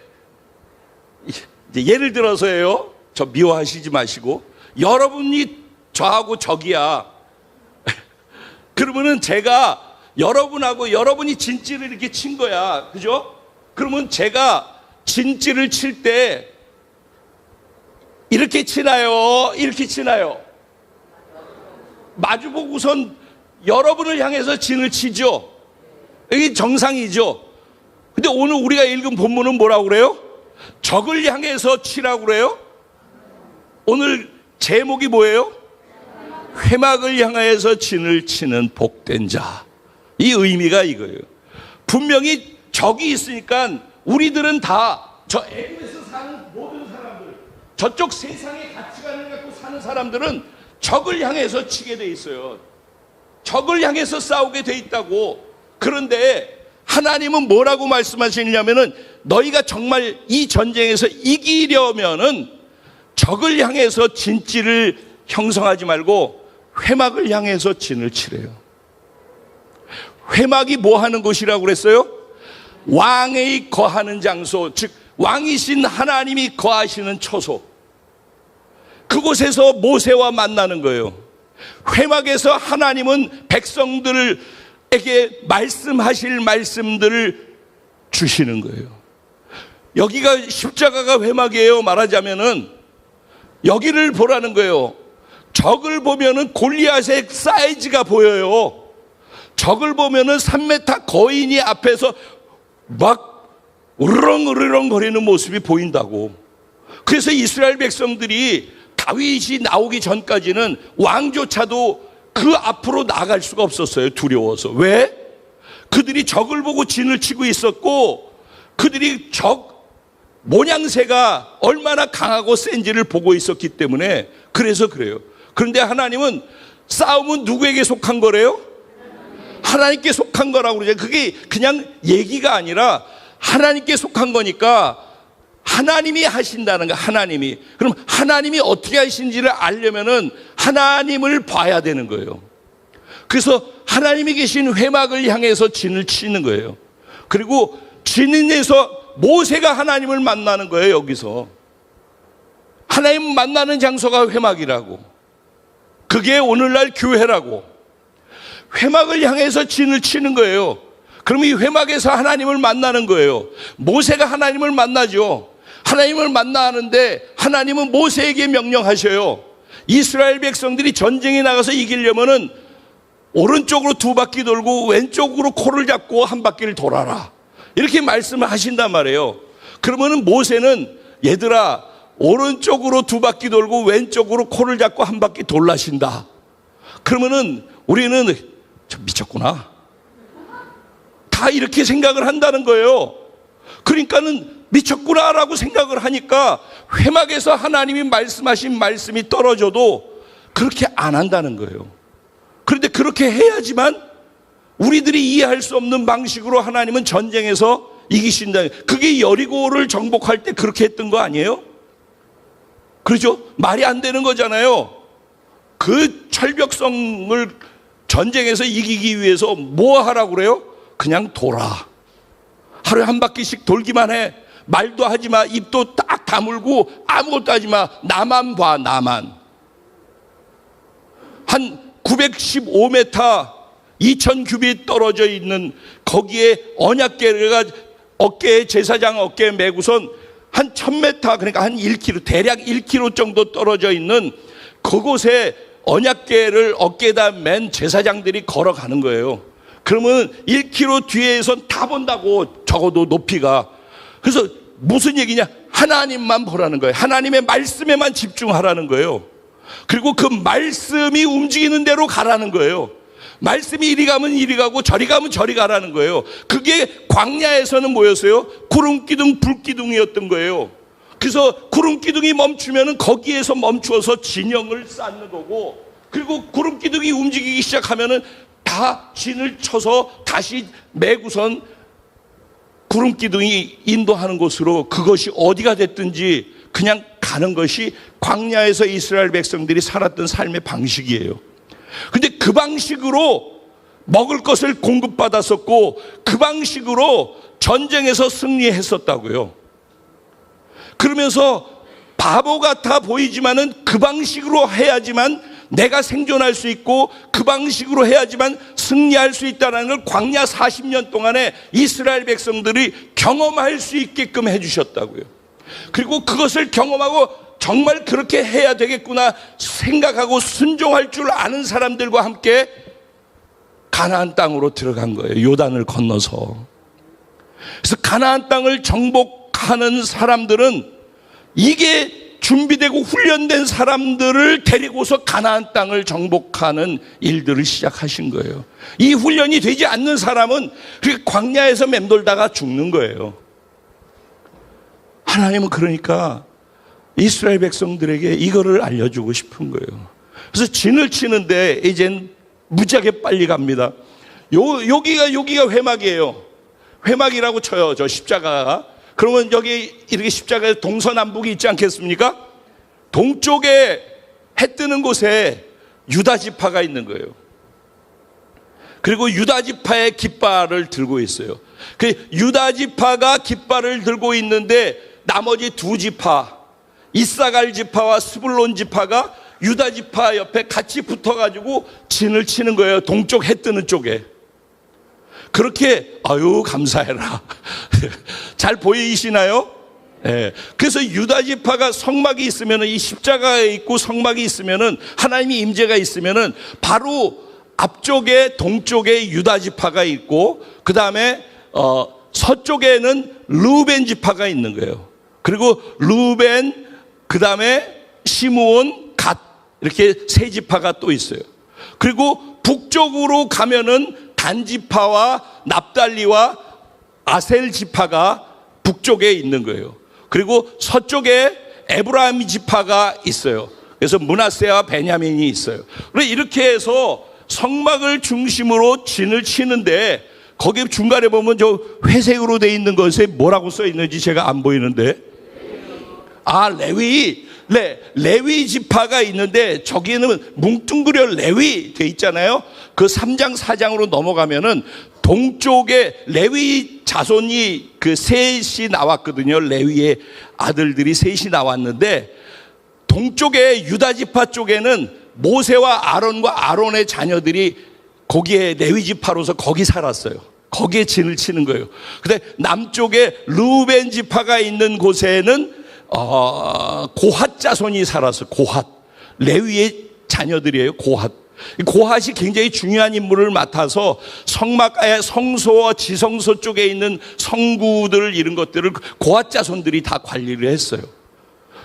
예를 들어서요. 저 미워하시지 마시고 여러분이 저하고 적이야. 그러면은 제가 여러분하고 여러분이 진찌를 이렇게 친 거야. 그죠? 그러면 제가 진찌를 칠 때 이렇게 치나요? 이렇게 치나요? 마주보고선 여러분을 향해서 진을 치죠. 이게 정상이죠. 근데 오늘 우리가 읽은 본문은 뭐라고 그래요? 적을 향해서 치라고 그래요? 오늘 제목이 뭐예요? 회막을 향하여서 진을 치는 복된 자. 이 의미가 이거예요. 분명히 적이 있으니까 우리들은 다 저 에덴에서 사는 모든 사람들, 저쪽 세상의 가치관을 갖고 사는 사람들은 적을 향해서 치게 돼 있어요. 적을 향해서 싸우게 돼 있다고. 그런데 하나님은 뭐라고 말씀하시냐면은 너희가 정말 이 전쟁에서 이기려면은 적을 향해서 진찌를 형성하지 말고 회막을 향해서 진을 치래요. 회막이 뭐 하는 곳이라고 그랬어요? 왕의 거하는 장소, 즉 왕이신 하나님이 거하시는 처소. 그곳에서 모세와 만나는 거예요. 회막에서 하나님은 백성들에게 말씀하실 말씀들을 주시는 거예요. 여기가 십자가가 회막이에요. 말하자면은 여기를 보라는 거예요. 적을 보면은 골리앗의 사이즈가 보여요. 적을 보면은 3m 거인이 앞에서 막 으르렁으르렁 거리는 모습이 보인다고. 그래서 이스라엘 백성들이 다윗이 나오기 전까지는 왕조차도 그 앞으로 나갈 수가 없었어요. 두려워서. 왜? 그들이 적을 보고 진을 치고 있었고, 그들이 적 모양새가 얼마나 강하고 센지를 보고 있었기 때문에 그래서 그래요. 그런데 하나님은 싸움은 누구에게 속한 거래요? 하나님께 속한 거라고 그러죠. 그게 그냥 얘기가 아니라 하나님께 속한 거니까 하나님이 하신다는 거야. 하나님이. 그럼 하나님이 어떻게 하신지를 알려면은 하나님을 봐야 되는 거예요. 그래서 하나님이 계신 회막을 향해서 진을 치는 거예요. 그리고 진에서 모세가 하나님을 만나는 거예요. 여기서 하나님 만나는 장소가 회막이라고. 그게 오늘날 교회라고. 회막을 향해서 진을 치는 거예요. 그럼 이 회막에서 하나님을 만나는 거예요. 모세가 하나님을 만나죠. 하나님을 만나는데 하나님은 모세에게 명령하셔요. 이스라엘 백성들이 전쟁에 나가서 이기려면은 오른쪽으로 2바퀴 돌고 왼쪽으로 코를 잡고 한 바퀴를 돌아라. 이렇게 말씀을 하신단 말이에요. 그러면은 모세는 얘들아 오른쪽으로 2바퀴 돌고 왼쪽으로 코를 잡고 한 바퀴 돌라신다. 그러면은 우리는 미쳤구나. 다 이렇게 생각을 한다는 거예요. 그러니까는 미쳤구나라고 생각을 하니까 회막에서 하나님이 말씀하신 말씀이 떨어져도 그렇게 안 한다는 거예요. 그런데 그렇게 해야지만 우리들이 이해할 수 없는 방식으로 하나님은 전쟁에서 이기신다. 그게 여리고를 정복할 때 그렇게 했던 거 아니에요? 그렇죠? 말이 안 되는 거잖아요. 그 철벽성을 전쟁에서 이기기 위해서 뭐 하라고 그래요? 그냥 돌아. 하루에 한 바퀴씩 돌기만 해. 말도 하지 마. 입도 딱 다물고 아무것도 하지 마. 나만 봐. 나만. 한 915m 2000규빗 떨어져 있는 거기에 언약궤가 어깨에 제사장 어깨에 메고선 한 1000m 그러니까 한 1km 대략 1km 정도 떨어져 있는 그곳에 언약궤를 어깨에다 맨 제사장들이 걸어가는 거예요. 그러면 1km 뒤에선 다 본다고. 적어도 높이가. 그래서 무슨 얘기냐? 하나님만 보라는 거예요. 하나님의 말씀에만 집중하라는 거예요. 그리고 그 말씀이 움직이는 대로 가라는 거예요. 말씀이 이리 가면 이리 가고 저리 가면 저리 가라는 거예요. 그게 광야에서는 뭐였어요? 구름기둥 불기둥이었던 거예요. 그래서 구름기둥이 멈추면 거기에서 멈추어서 진영을 쌓는 거고, 그리고 구름기둥이 움직이기 시작하면 다 진을 쳐서 다시 매구선 구름기둥이 인도하는 곳으로, 그것이 어디가 됐든지 그냥 가는 것이 광야에서 이스라엘 백성들이 살았던 삶의 방식이에요. 근데 그 방식으로 먹을 것을 공급받았었고 그 방식으로 전쟁에서 승리했었다고요. 그러면서 바보 같아 보이지만은 그 방식으로 해야지만 내가 생존할 수 있고 그 방식으로 해야지만 승리할 수 있다는 걸 광야 40년 동안에 이스라엘 백성들이 경험할 수 있게끔 해주셨다고요. 그리고 그것을 경험하고 정말 그렇게 해야 되겠구나 생각하고 순종할 줄 아는 사람들과 함께 가나안 땅으로 들어간 거예요. 요단을 건너서. 그래서 가나안 땅을 정복하는 사람들은 이게 준비되고 훈련된 사람들을 데리고서 가나안 땅을 정복하는 일들을 시작하신 거예요. 이 훈련이 되지 않는 사람은 광야에서 맴돌다가 죽는 거예요. 하나님은 그러니까 이스라엘 백성들에게 이거를 알려주고 싶은 거예요. 그래서 진을 치는데 이젠 무지하게 빨리 갑니다. 여기가 회막이에요. 회막이라고 쳐요. 저 십자가가. 그러면 여기 이렇게 십자가에 동서남북이 있지 않겠습니까? 동쪽에 해 뜨는 곳에 유다 지파가 있는 거예요. 그리고 유다 지파의 깃발을 들고 있어요. 그 유다 지파가 깃발을 들고 있는데 나머지 2지파, 이사갈 지파와 스불론 지파가 유다 지파 옆에 같이 붙어가지고 진을 치는 거예요. 동쪽 해 뜨는 쪽에. 그렇게 아유 감사해라. 잘 보이시나요? 네. 그래서 유다 지파가 성막이 있으면은, 이 십자가에 있고 성막이 있으면은, 하나님의 임재가 있으면은 바로 앞쪽에 동쪽에 유다 지파가 있고 그 다음에 서쪽에는 르우벤 지파가 있는 거예요. 그리고 르우벤, 그 다음에 시므온, 갓, 이렇게 세 지파가 또 있어요. 그리고 북쪽으로 가면은 단 지파와 납달리와 아셀 지파가 북쪽에 있는 거예요. 그리고 서쪽에 에브라임 지파가 있어요. 그래서 므낫세와 베냐민이 있어요. 그래서 이렇게 해서 성막을 중심으로 진을 치는데, 거기 중간에 보면 저 회색으로 돼 있는 것에 뭐라고 써 있는지 제가 안 보이는데, 레위 지파가 있는데, 저기는 뭉뚱그려 레위 돼 있잖아요. 그 3장 4장으로 넘어가면은 동쪽에 레위 자손이 그 셋이 나왔거든요. 레위의 아들들이 셋이 나왔는데, 동쪽에 유다 지파 쪽에는 모세와 아론과 아론의 자녀들이 거기에 레위 지파로서 거기 살았어요. 거기에 진을 치는 거예요. 근데 남쪽에 르우벤 지파가 있는 곳에는 고핫 자손이 살았어요. 고핫, 레위의 자녀들이에요. 고핫이 굉장히 중요한 임무를 맡아서 성막의 성소와 지성소 쪽에 있는 성구들, 이런 것들을 고핫 자손들이 다 관리를 했어요.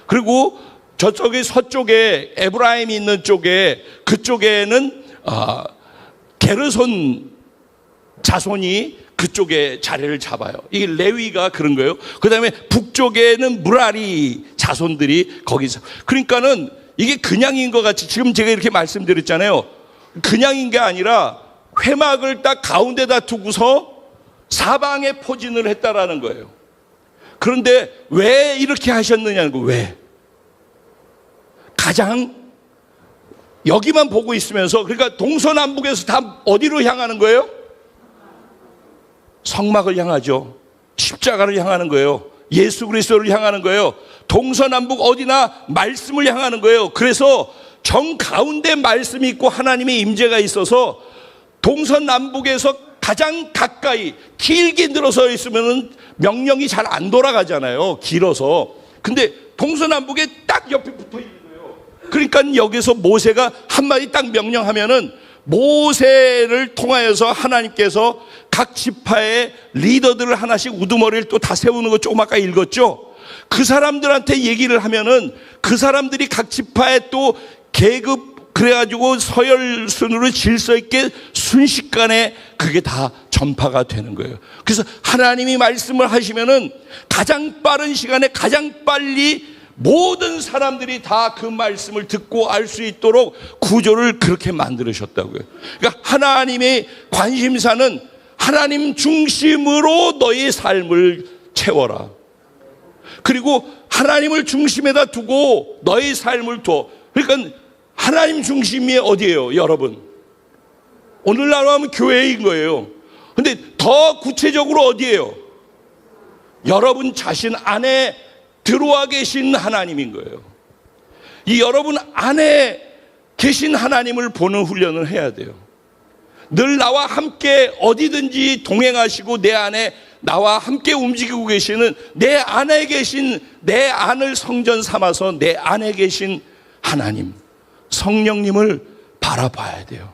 그리고 저쪽에 서쪽에 에브라임이 있는 쪽에, 그쪽에는 게르손 자손이 그쪽에 자리를 잡아요. 이게 레위가 그런 거예요. 그 다음에 북쪽에는 무라리 자손들이 거기서. 그러니까는 이게 그냥인 것 같이, 지금 제가 이렇게 말씀드렸잖아요. 그냥인 게 아니라 회막을 딱 가운데다 두고서 사방에 포진을 했다라는 거예요. 그런데 왜 이렇게 하셨느냐는 거. 왜? 가장 여기만 보고 있으면서, 그러니까 동서남북에서 다 어디로 향하는 거예요? 성막을 향하죠. 십자가를 향하는 거예요. 예수 그리스도를 향하는 거예요. 동서남북 어디나 말씀을 향하는 거예요. 그래서 정 가운데 말씀이 있고 하나님의 임재가 있어서 동서남북에서 가장 가까이, 길게 늘어서 있으면 명령이 잘 안 돌아가잖아요. 길어서. 근데 동서남북에 딱 옆에 붙어 있는 거예요. 그러니까 여기서 모세가 한마디 딱 명령하면은, 모세를 통하여서 하나님께서 각 지파의 리더들을 하나씩 우두머리를 또 다 세우는 거 조금 아까 읽었죠? 그 사람들한테 얘기를 하면은 그 사람들이 각 지파에 또 계급, 그래가지고 서열순으로 질서 있게 순식간에 그게 다 전파가 되는 거예요. 그래서 하나님이 말씀을 하시면은 가장 빠른 시간에 가장 빨리 모든 사람들이 다 그 말씀을 듣고 알 수 있도록 구조를 그렇게 만들으셨다고요. 그러니까 하나님의 관심사는 하나님 중심으로 너의 삶을 채워라. 그리고 하나님을 중심에다 두고 너의 삶을 둬. 그러니까 하나님 중심이 어디예요, 여러분? 오늘날로 하면 교회인 거예요. 근데 더 구체적으로 어디예요? 여러분 자신 안에 들어와 계신 하나님인 거예요. 이 여러분 안에 계신 하나님을 보는 훈련을 해야 돼요. 늘 나와 함께 어디든지 동행하시고 내 안에 나와 함께 움직이고 계시는, 내 안에 계신, 내 안을 성전 삼아서 내 안에 계신 하나님, 성령님을 바라봐야 돼요.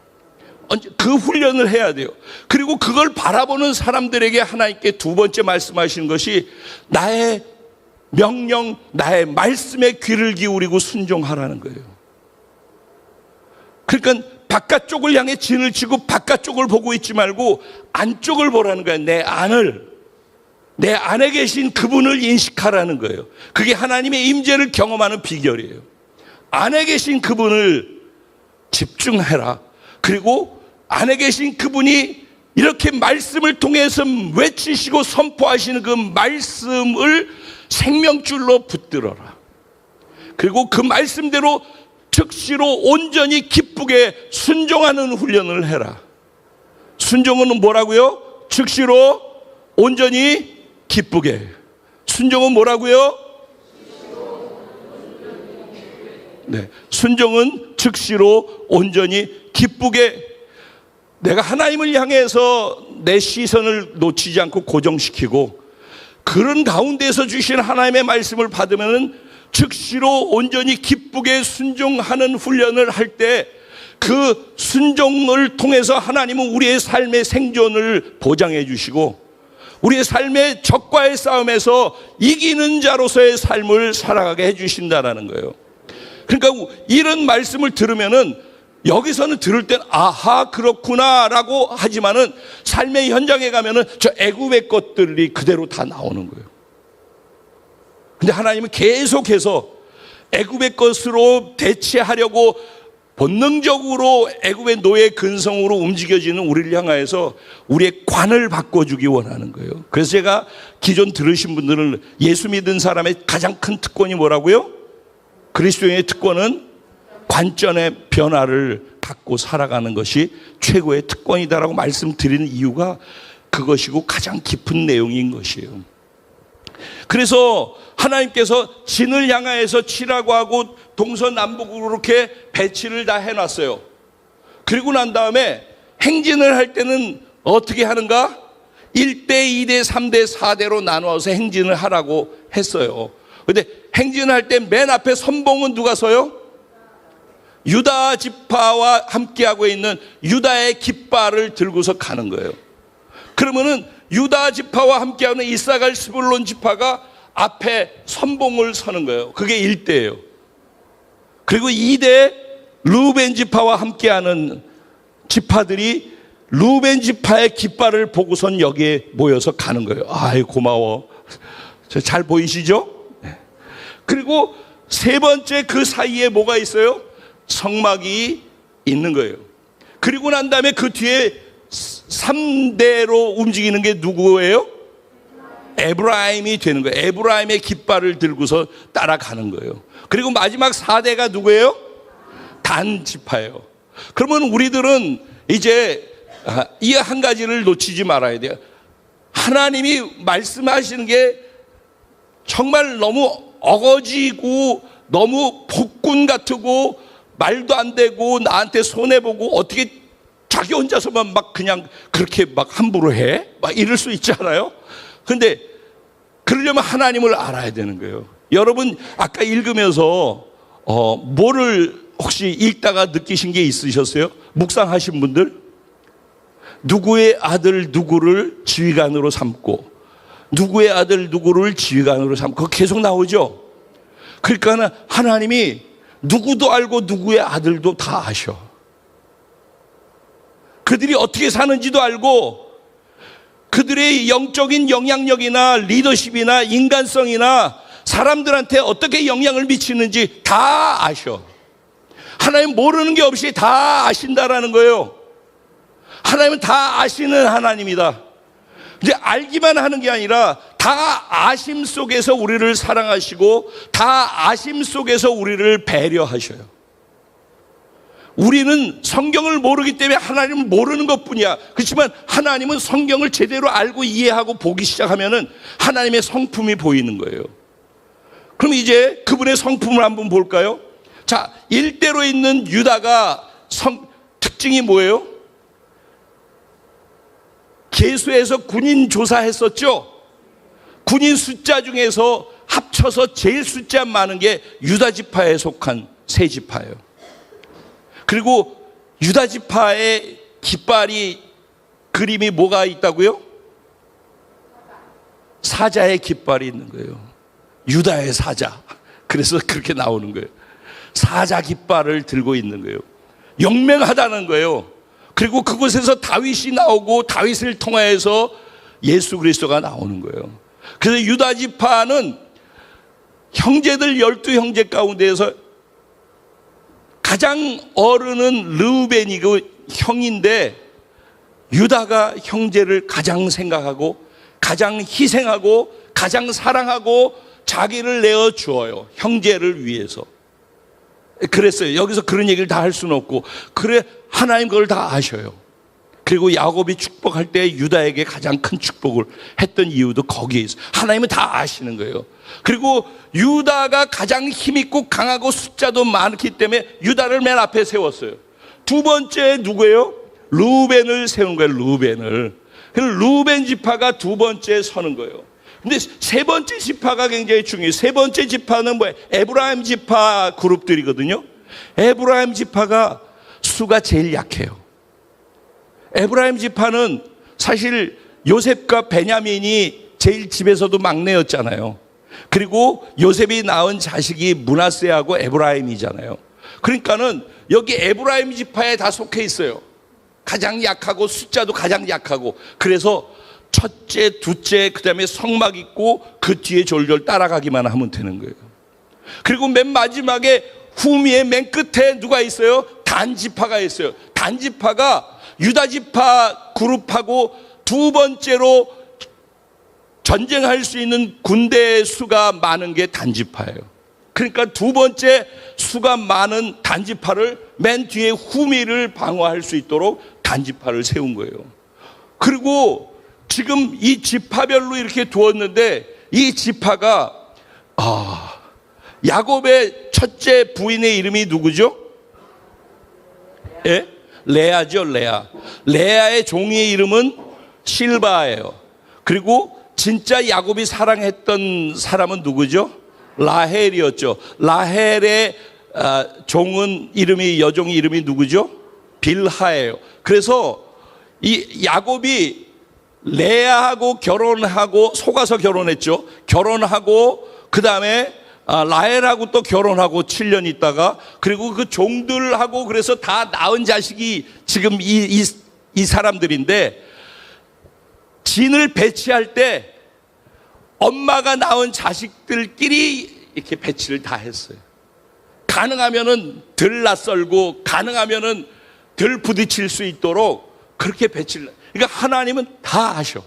그 훈련을 해야 돼요. 그리고 그걸 바라보는 사람들에게 하나님께 두 번째 말씀하시는 것이 나의 명령, 나의 말씀에 귀를 기울이고 순종하라는 거예요. 그러니까 바깥쪽을 향해 진을 치고 바깥쪽을 보고 있지 말고 안쪽을 보라는 거예요. 내 안을, 내 안에 계신 그분을 인식하라는 거예요. 그게 하나님의 임재를 경험하는 비결이에요. 안에 계신 그분을 집중해라. 그리고 안에 계신 그분이 이렇게 말씀을 통해서 외치시고 선포하시는 그 말씀을 생명줄로 붙들어라. 그리고 그 말씀대로 즉시로 온전히 기쁘게 순종하는 훈련을 해라. 순종은 뭐라고요? 즉시로 온전히 기쁘게. 순종은 뭐라고요? 네, 순종은 즉시로 온전히 기쁘게. 내가 하나님을 향해서 내 시선을 놓치지 않고 고정시키고 그런 가운데서 주신 하나님의 말씀을 받으면은 즉시로 온전히 기쁘게 순종하는 훈련을 할 때 그 순종을 통해서 하나님은 우리의 삶의 생존을 보장해 주시고 우리의 삶의 적과의 싸움에서 이기는 자로서의 삶을 살아가게 해주신다라는 거예요. 그러니까 이런 말씀을 들으면은 여기서는 들을 땐 아하 그렇구나라고 하지만은 삶의 현장에 가면은 저 애굽의 것들이 그대로 다 나오는 거예요. 근데 하나님은 계속해서 애굽의 것으로 대체하려고 본능적으로 애굽의 노예 근성으로 움직여지는 우리를 향하여서 우리의 관을 바꿔주기 원하는 거예요. 그래서 제가 기존 들으신 분들은 예수 믿은 사람의 가장 큰 특권이 뭐라고요? 그리스도인의 특권은 관점의 변화를 갖고 살아가는 것이 최고의 특권이다라고 말씀드리는 이유가 그것이고 가장 깊은 내용인 것이에요. 그래서 하나님께서 진을 향하여서 치라고 하고 동서남북으로 이렇게 배치를 다 해놨어요. 그리고 난 다음에 행진을 할 때는 어떻게 하는가? 1대, 2대, 3대, 4대로 나누어서 행진을 하라고 했어요. 근데 행진할 때 맨 앞에 선봉은 누가 서요? 유다 지파와 함께하고 있는 유다의 깃발을 들고서 가는 거예요. 그러면은 유다 지파와 함께하는 이사갈 스불론 지파가 앞에 선봉을 서는 거예요. 그게 1대예요. 그리고 2대 루벤 지파와 함께하는 지파들이 루벤 지파의 깃발을 보고선 여기에 모여서 가는 거예요. 아이 고마워. 잘 보이시죠? 그리고 세 번째 그 사이에 뭐가 있어요? 성막이 있는 거예요. 그리고 난 다음에 그 뒤에 3대로 움직이는 게 누구예요? 에브라임이 되는 거예요. 에브라임의 깃발을 들고서 따라가는 거예요. 그리고 마지막 4대가 누구예요? 단 지파예요. 그러면 우리들은 이제 이 한 가지를 놓치지 말아야 돼요. 하나님이 말씀하시는 게 정말 너무 어거지고 너무 복군 같고 말도 안 되고 나한테 손해보고 어떻게 자기 혼자서만 막 그냥 그렇게 막 함부로 해? 막 이럴 수 있잖아요. 근데 그러려면 하나님을 알아야 되는 거예요. 여러분 아까 읽으면서 뭐를 혹시 읽다가 느끼신 게 있으셨어요? 묵상하신 분들? 누구의 아들 누구를 지휘관으로 삼고 누구의 아들 누구를 지휘관으로 삼고 그거 계속 나오죠. 그러니까 하나님이 누구도 알고 누구의 아들도 다 아셔. 그들이 어떻게 사는지도 알고 그들의 영적인 영향력이나 리더십이나 인간성이나 사람들한테 어떻게 영향을 미치는지 다 아셔. 하나님 모르는 게 없이 다 아신다라는 거예요. 하나님은 다 아시는 하나님이다. 이제 알기만 하는 게 아니라 다 아심 속에서 우리를 사랑하시고 다 아심 속에서 우리를 배려하셔요. 우리는 성경을 모르기 때문에 하나님을 모르는 것뿐이야. 그렇지만 하나님은 성경을 제대로 알고 이해하고 보기 시작하면은 하나님의 성품이 보이는 거예요. 그럼 이제 그분의 성품을 한번 볼까요? 자, 일대로 있는 유다가 특징이 뭐예요? 계수에서 군인 조사했었죠. 군인 숫자 중에서 합쳐서 제일 숫자 많은 게 유다 지파에 속한 세 지파예요. 그리고 유다 지파의 깃발이 그림이 뭐가 있다고요? 사자의 깃발이 있는 거예요. 유다의 사자. 그래서 그렇게 나오는 거예요. 사자 깃발을 들고 있는 거예요. 영맹하다는 거예요. 그리고 그곳에서 다윗이 나오고 다윗을 통하여서 예수 그리스도가 나오는 거예요. 그래서 유다 지파는 형제들 12형제 가운데에서 가장 어른은 르우벤이고 형인데 유다가 형제를 가장 생각하고 가장 희생하고 가장 사랑하고 자기를 내어 주어요. 형제를 위해서. 그랬어요. 여기서 그런 얘기를 다 할 수는 없고 그래 하나님 그걸 다 아셔요. 그리고 야곱이 축복할 때 유다에게 가장 큰 축복을 했던 이유도 거기에 있어요. 하나님은 다 아시는 거예요. 그리고 유다가 가장 힘있고 강하고 숫자도 많기 때문에 유다를 맨 앞에 세웠어요. 두 번째 누구예요? 루벤을 세운 거예요. 루벤을. 루벤 지파가 두 번째 서는 거예요. 근데 세 번째 지파가 굉장히 중요해요. 세 번째 지파는 뭐예요? 에브라임 지파 그룹들이거든요. 에브라임 지파가 수가 제일 약해요. 에브라임 지파는 사실 요셉과 베냐민이 제일 집에서도 막내였잖아요. 그리고 요셉이 낳은 자식이 므낫세하고 에브라임이잖아요. 그러니까는 여기 에브라임 지파에 다 속해 있어요. 가장 약하고 숫자도 가장 약하고. 그래서 첫째, 둘째, 그 다음에 성막 있고 그 뒤에 졸졸 따라가기만 하면 되는 거예요. 그리고 맨 마지막에 후미의 맨 끝에 누가 있어요? 단 지파가 있어요. 단 지파가 유다 지파 그룹하고 두 번째로 전쟁할 수 있는 군대 수가 많은 게 단 지파예요. 그러니까 두 번째 수가 많은 단 지파를 맨 뒤에 후미를 방어할 수 있도록 단 지파를 세운 거예요. 그리고 지금 이 지파별로 이렇게 두었는데 이 지파가 야곱의 첫째 부인의 이름이 누구죠? 예? 레아죠, 레아. 레아의 종의 이름은 실바예요. 그리고 진짜 야곱이 사랑했던 사람은 누구죠? 라헬이었죠. 라헬의 종은 이름이, 여종의 이름이 누구죠? 빌하예요. 그래서 이 야곱이 레아하고 결혼하고 속아서 결혼했죠. 결혼하고 그 다음에 라헬하고 또 결혼하고 7년 있다가 그리고 그 종들하고 그래서 다 낳은 자식이 지금 이 사람들인데 진을 배치할 때 엄마가 낳은 자식들끼리 이렇게 배치를 다 했어요. 가능하면은 덜 낯설고 가능하면은 덜 부딪힐 수 있도록 그렇게 배치를. 그러니까 하나님은 다 하셔.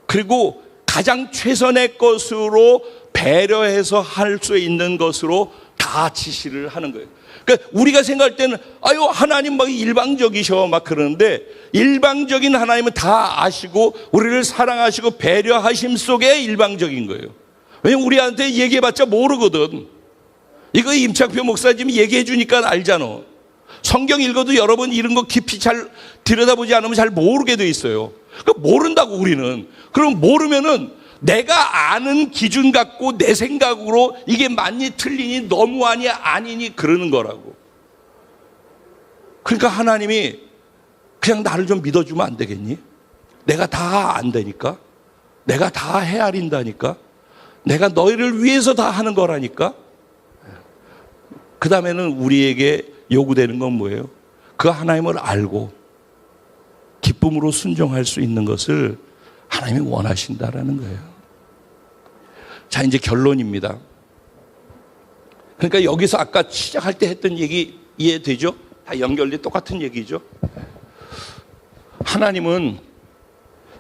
그리고 가장 최선의 것으로 배려해서 할 수 있는 것으로 다 지시를 하는 거예요. 그러니까 우리가 생각할 때는 아유 하나님 막 일방적이셔 막 그러는데 일방적인 하나님은 다 아시고 우리를 사랑하시고 배려하심 속에 일방적인 거예요. 왜냐면 우리한테 얘기해봤자 모르거든. 이거 임창표 목사님이 얘기해 주니까 알잖아. 성경 읽어도 여러분 이런 거 깊이 잘 들여다보지 않으면 잘 모르게 돼 있어요. 그러니까 모른다고 우리는. 그럼 모르면은 내가 아는 기준 갖고 내 생각으로 이게 맞니 틀리니 너무하니 아니니 그러는 거라고. 그러니까 하나님이 그냥 나를 좀 믿어주면 안 되겠니? 내가 다 안다니까. 내가 다 헤아린다니까. 내가 너희를 위해서 다 하는 거라니까. 그 다음에는 우리에게 요구되는 건 뭐예요? 그 하나님을 알고 기쁨으로 순종할 수 있는 것을 하나님이 원하신다라는 거예요. 자, 이제 결론입니다. 그러니까 여기서 아까 시작할 때 했던 얘기 이해되죠? 다 연결돼 똑같은 얘기죠. 하나님은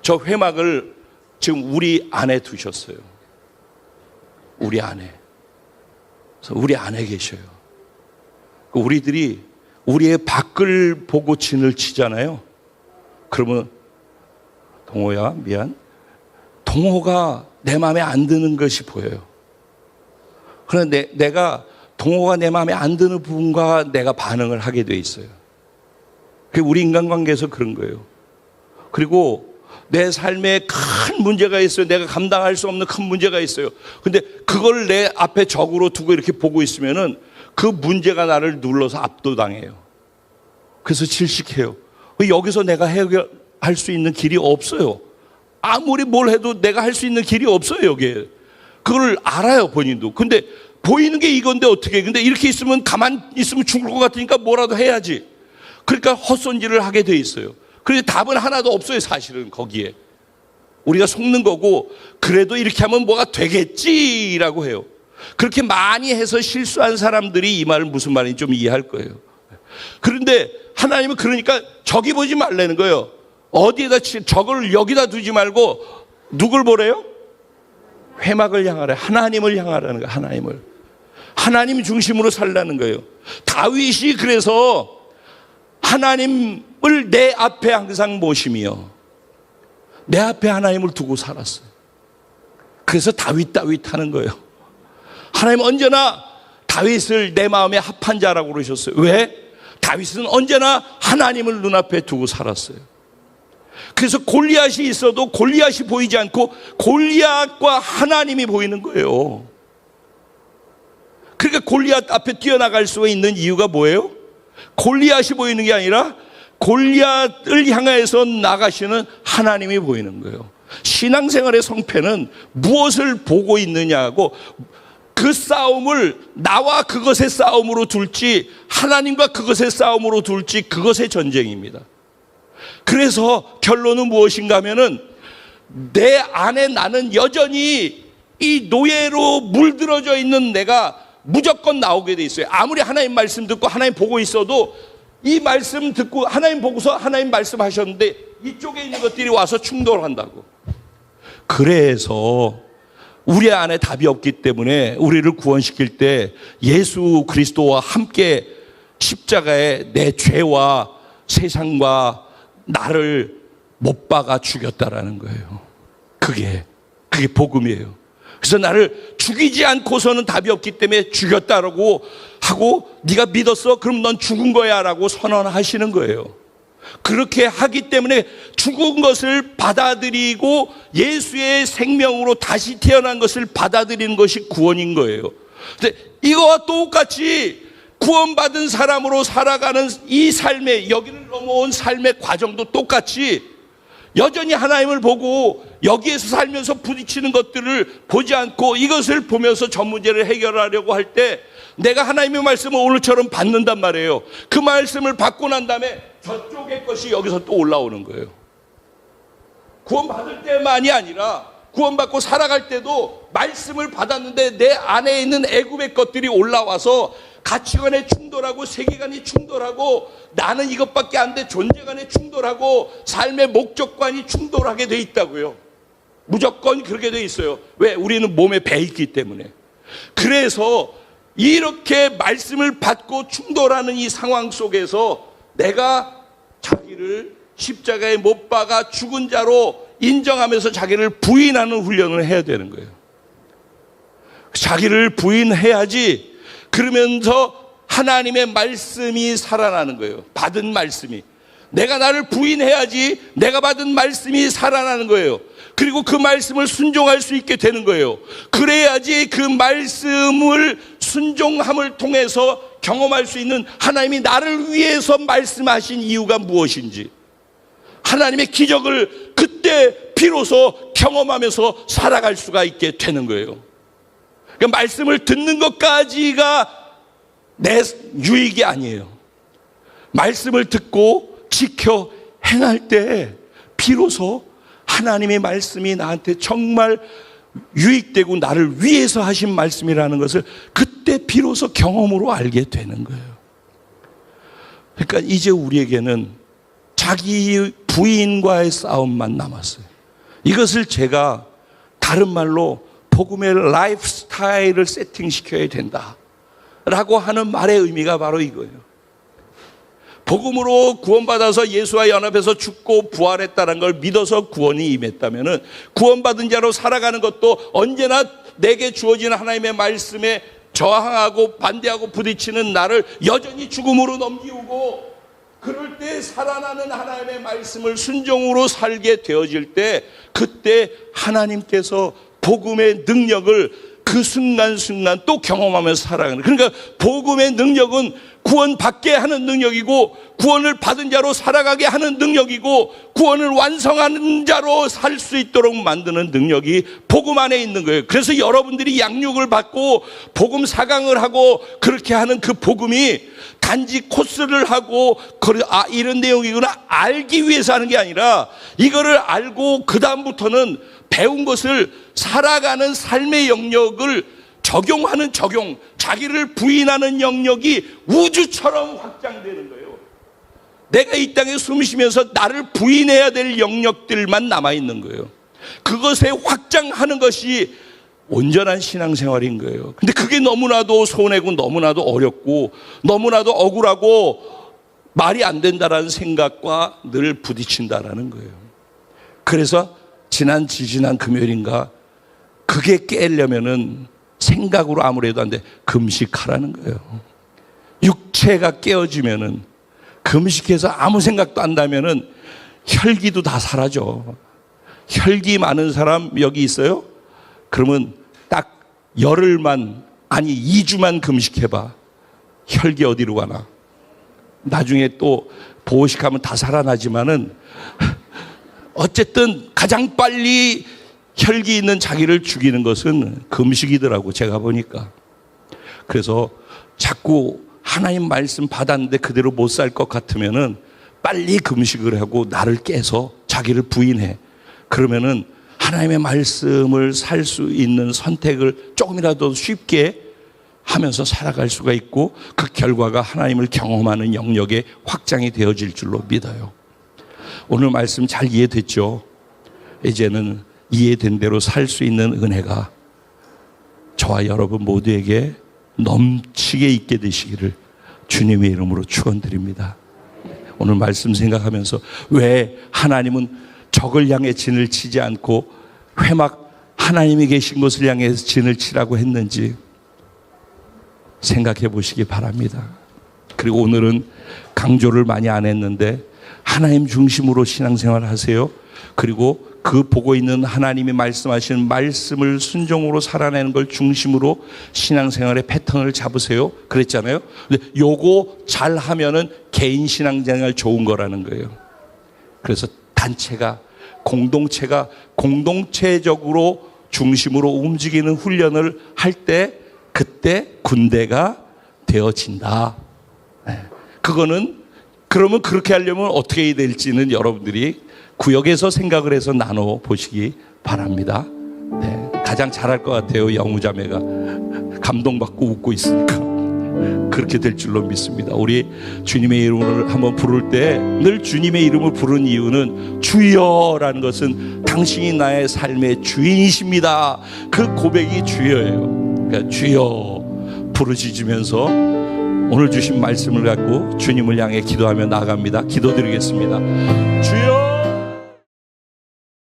저 회막을 지금 우리 안에 두셨어요. 우리 안에. 그래서 우리 안에 계셔요. 우리들이 우리의 밖을 보고 진을 치잖아요. 그러면 동호야 미안. 동호가 내 마음에 안 드는 것이 보여요. 그런데 내가 동호가 내 마음에 안 드는 부분과 내가 반응을 하게 돼 있어요. 그게 우리 인간관계에서 그런 거예요. 그리고 내 삶에 큰 문제가 있어요. 내가 감당할 수 없는 큰 문제가 있어요. 근데 그걸 내 앞에 적으로 두고 이렇게 보고 있으면은 그 문제가 나를 눌러서 압도당해요. 그래서 질식해요. 여기서 내가 해결할 수 있는 길이 없어요. 아무리 뭘 해도 내가 할 수 있는 길이 없어요, 여기에. 그걸 알아요, 본인도. 근데 보이는 게 이건데 어떻게 해. 근데 이렇게 있으면 가만히 있으면 죽을 것 같으니까 뭐라도 해야지. 그러니까 헛손질을 하게 돼 있어요. 그런데 답은 하나도 없어요, 사실은 거기에. 우리가 속는 거고 그래도 이렇게 하면 뭐가 되겠지라고 해요. 그렇게 많이 해서 실수한 사람들이 이 말을 무슨 말인지 좀 이해할 거예요. 그런데 하나님은 그러니까 저기 보지 말라는 거예요. 어디에다 저걸 여기다 두지 말고 누굴 보래요? 회막을 향하라. 하나님을 향하라는 거예요. 하나님을. 하나님 중심으로 살라는 거예요. 다윗이 그래서 하나님을 내 앞에 항상 모시며 내 앞에 하나님을 두고 살았어요. 그래서 다윗 하는 거예요. 하나님 언제나 다윗을 내 마음에 합한 자라고 그러셨어요. 왜? 다윗은 언제나 하나님을 눈앞에 두고 살았어요. 그래서 골리앗이 있어도 골리앗이 보이지 않고 골리앗과 하나님이 보이는 거예요. 그러니까 골리앗 앞에 뛰어나갈 수 있는 이유가 뭐예요? 골리앗이 보이는 게 아니라 골리앗을 향해서 나가시는 하나님이 보이는 거예요. 신앙생활의 성패는 무엇을 보고 있느냐고, 그 싸움을 나와 그것의 싸움으로 둘지 하나님과 그것의 싸움으로 둘지, 그것의 전쟁입니다. 그래서 결론은 무엇인가 하면은, 내 안에 나는 여전히 이 노예로 물들어져 있는 내가 무조건 나오게 돼 있어요. 아무리 하나님 말씀 듣고 하나님 보고 있어도 이 말씀 듣고 하나님 보고서 하나님 말씀하셨는데 이쪽에 있는 것들이 와서 충돌한다고. 그래서 우리 안에 답이 없기 때문에 우리를 구원시킬 때 예수 그리스도와 함께 십자가에 내 죄와 세상과 나를 못 박아 죽였다라는 거예요. 그게 복음이에요. 그래서 나를 죽이지 않고서는 답이 없기 때문에 죽였다라고 하고, 네가 믿었어? 그럼 넌 죽은 거야 라고 선언하시는 거예요. 그렇게 하기 때문에 죽은 것을 받아들이고 예수의 생명으로 다시 태어난 것을 받아들이는 것이 구원인 거예요. 근데 이거와 똑같이 구원받은 사람으로 살아가는 이 삶의, 여기를 넘어온 삶의 과정도 똑같이 여전히 하나님을 보고 여기에서 살면서 부딪히는 것들을 보지 않고 이것을 보면서 전 문제를 해결하려고 할 때 내가 하나님의 말씀을 오늘처럼 받는단 말이에요. 그 말씀을 받고 난 다음에 저쪽의 것이 여기서 또 올라오는 거예요. 구원받을 때만이 아니라 구원받고 살아갈 때도 말씀을 받았는데 내 안에 있는 애굽의 것들이 올라와서 가치관에 충돌하고 세계관이 충돌하고 나는 이것밖에 안 돼 존재관에 충돌하고 삶의 목적관이 충돌하게 돼 있다고요. 무조건 그렇게 돼 있어요. 왜? 우리는 몸에 배 있기 때문에. 그래서 이렇게 말씀을 받고 충돌하는 이 상황 속에서 내가 자기를 십자가에 못 박아 죽은 자로 인정하면서 자기를 부인하는 훈련을 해야 되는 거예요. 자기를 부인해야지. 그러면서 하나님의 말씀이 살아나는 거예요. 받은 말씀이. 내가 나를 부인해야지 내가 받은 말씀이 살아나는 거예요. 그리고 그 말씀을 순종할 수 있게 되는 거예요. 그래야지 그 말씀을 순종함을 통해서 경험할 수 있는 하나님이 나를 위해서 말씀하신 이유가 무엇인지, 하나님의 기적을 그때 비로소 경험하면서 살아갈 수가 있게 되는 거예요. 그러니까 말씀을 듣는 것까지가 내 유익이 아니에요. 말씀을 듣고 지켜 행할 때 비로소 하나님의 말씀이 나한테 정말 유익되고 나를 위해서 하신 말씀이라는 것을 그때 비로소 경험으로 알게 되는 거예요. 그러니까 이제 우리에게는 자기 부인과의 싸움만 남았어요. 이것을 제가 다른 말로 복음의 라이프 스타일을 세팅시켜야 된다라고 하는 말의 의미가 바로 이거예요. 복음으로 구원받아서 예수와 연합해서 죽고 부활했다는 걸 믿어서 구원이 임했다면 구원받은 자로 살아가는 것도 언제나 내게 주어진 하나님의 말씀에 저항하고 반대하고 부딪히는 나를 여전히 죽음으로 넘기우고, 그럴 때 살아나는 하나님의 말씀을 순종으로 살게 되어질 때 그때 하나님께서 복음의 능력을 그 순간순간 또 경험하면서 살아가는, 그러니까 복음의 능력은 구원받게 하는 능력이고 구원을 받은 자로 살아가게 하는 능력이고 구원을 완성하는 자로 살 수 있도록 만드는 능력이 복음 안에 있는 거예요. 그래서 여러분들이 양육을 받고 복음 사강을 하고 그렇게 하는 그 복음이 단지 코스를 하고 이런 내용이구나 알기 위해서 하는 게 아니라, 이거를 알고 그 다음부터는 배운 것을 살아가는 삶의 영역을 적용하는 적용, 자기를 부인하는 영역이 우주처럼 확장되는 거예요. 내가 이 땅에 숨 쉬면서 나를 부인해야 될 영역들만 남아있는 거예요. 그것에 확장하는 것이 온전한 신앙생활인 거예요. 근데 그게 너무나도 손해고 너무나도 어렵고 너무나도 억울하고 말이 안 된다라는 생각과 늘 부딪힌다라는 거예요. 그래서 지난 금요일인가 그게 깨려면은 생각으로 아무래도 안 돼. 금식하라는 거예요. 육체가 깨어지면은, 금식해서 아무 생각도 안 나면은 혈기도 다 사라져. 혈기 많은 사람 여기 있어요? 그러면 딱 열흘만, 아니 2주만 금식해봐. 혈기 어디로 가나? 나중에 또 보호식하면 다 살아나지만은 어쨌든 가장 빨리 혈기 있는 자기를 죽이는 것은 금식이더라고, 제가 보니까. 그래서 자꾸 하나님 말씀 받았는데 그대로 못 살 것 같으면은 빨리 금식을 하고 나를 깨서 자기를 부인해. 그러면은 하나님의 말씀을 살 수 있는 선택을 조금이라도 쉽게 하면서 살아갈 수가 있고, 그 결과가 하나님을 경험하는 영역에 확장이 되어질 줄로 믿어요. 오늘 말씀 잘 이해됐죠? 이제는 이해된 대로 살 수 있는 은혜가 저와 여러분 모두에게 넘치게 있게 되시기를 주님의 이름으로 축원드립니다. 오늘 말씀 생각하면서 왜 하나님은 적을 향해 진을 치지 않고 회막 하나님이 계신 곳을 향해서 진을 치라고 했는지 생각해 보시기 바랍니다. 그리고 오늘은 강조를 많이 안 했는데 하나님 중심으로 신앙생활 하세요. 그리고 그 보고 있는 하나님이 말씀하시는 말씀을 순종으로 살아내는 걸 중심으로 신앙생활의 패턴을 잡으세요. 그랬잖아요. 근데 요거 잘 하면은 개인 신앙생활 좋은 거라는 거예요. 그래서 단체가, 공동체가 공동체적으로 중심으로 움직이는 훈련을 할 때 그때 군대가 되어진다. 그거는 그러면 그렇게 하려면 어떻게 해야 될지는 여러분들이 구역에서 생각을 해서 나눠 보시기 바랍니다. 네, 가장 잘할 것 같아요. 영우자매가 감동받고 웃고 있으니까 그렇게 될 줄로 믿습니다. 우리 주님의 이름을 한번 부를 때 늘 주님의 이름을 부르는 이유는 주여라는 것은 당신이 나의 삶의 주인이십니다. 그 고백이 주여예요. 그러니까 주여 부르짖으면서 오늘 주신 말씀을 갖고 주님을 향해 기도하며 나아갑니다. 기도드리겠습니다. 주여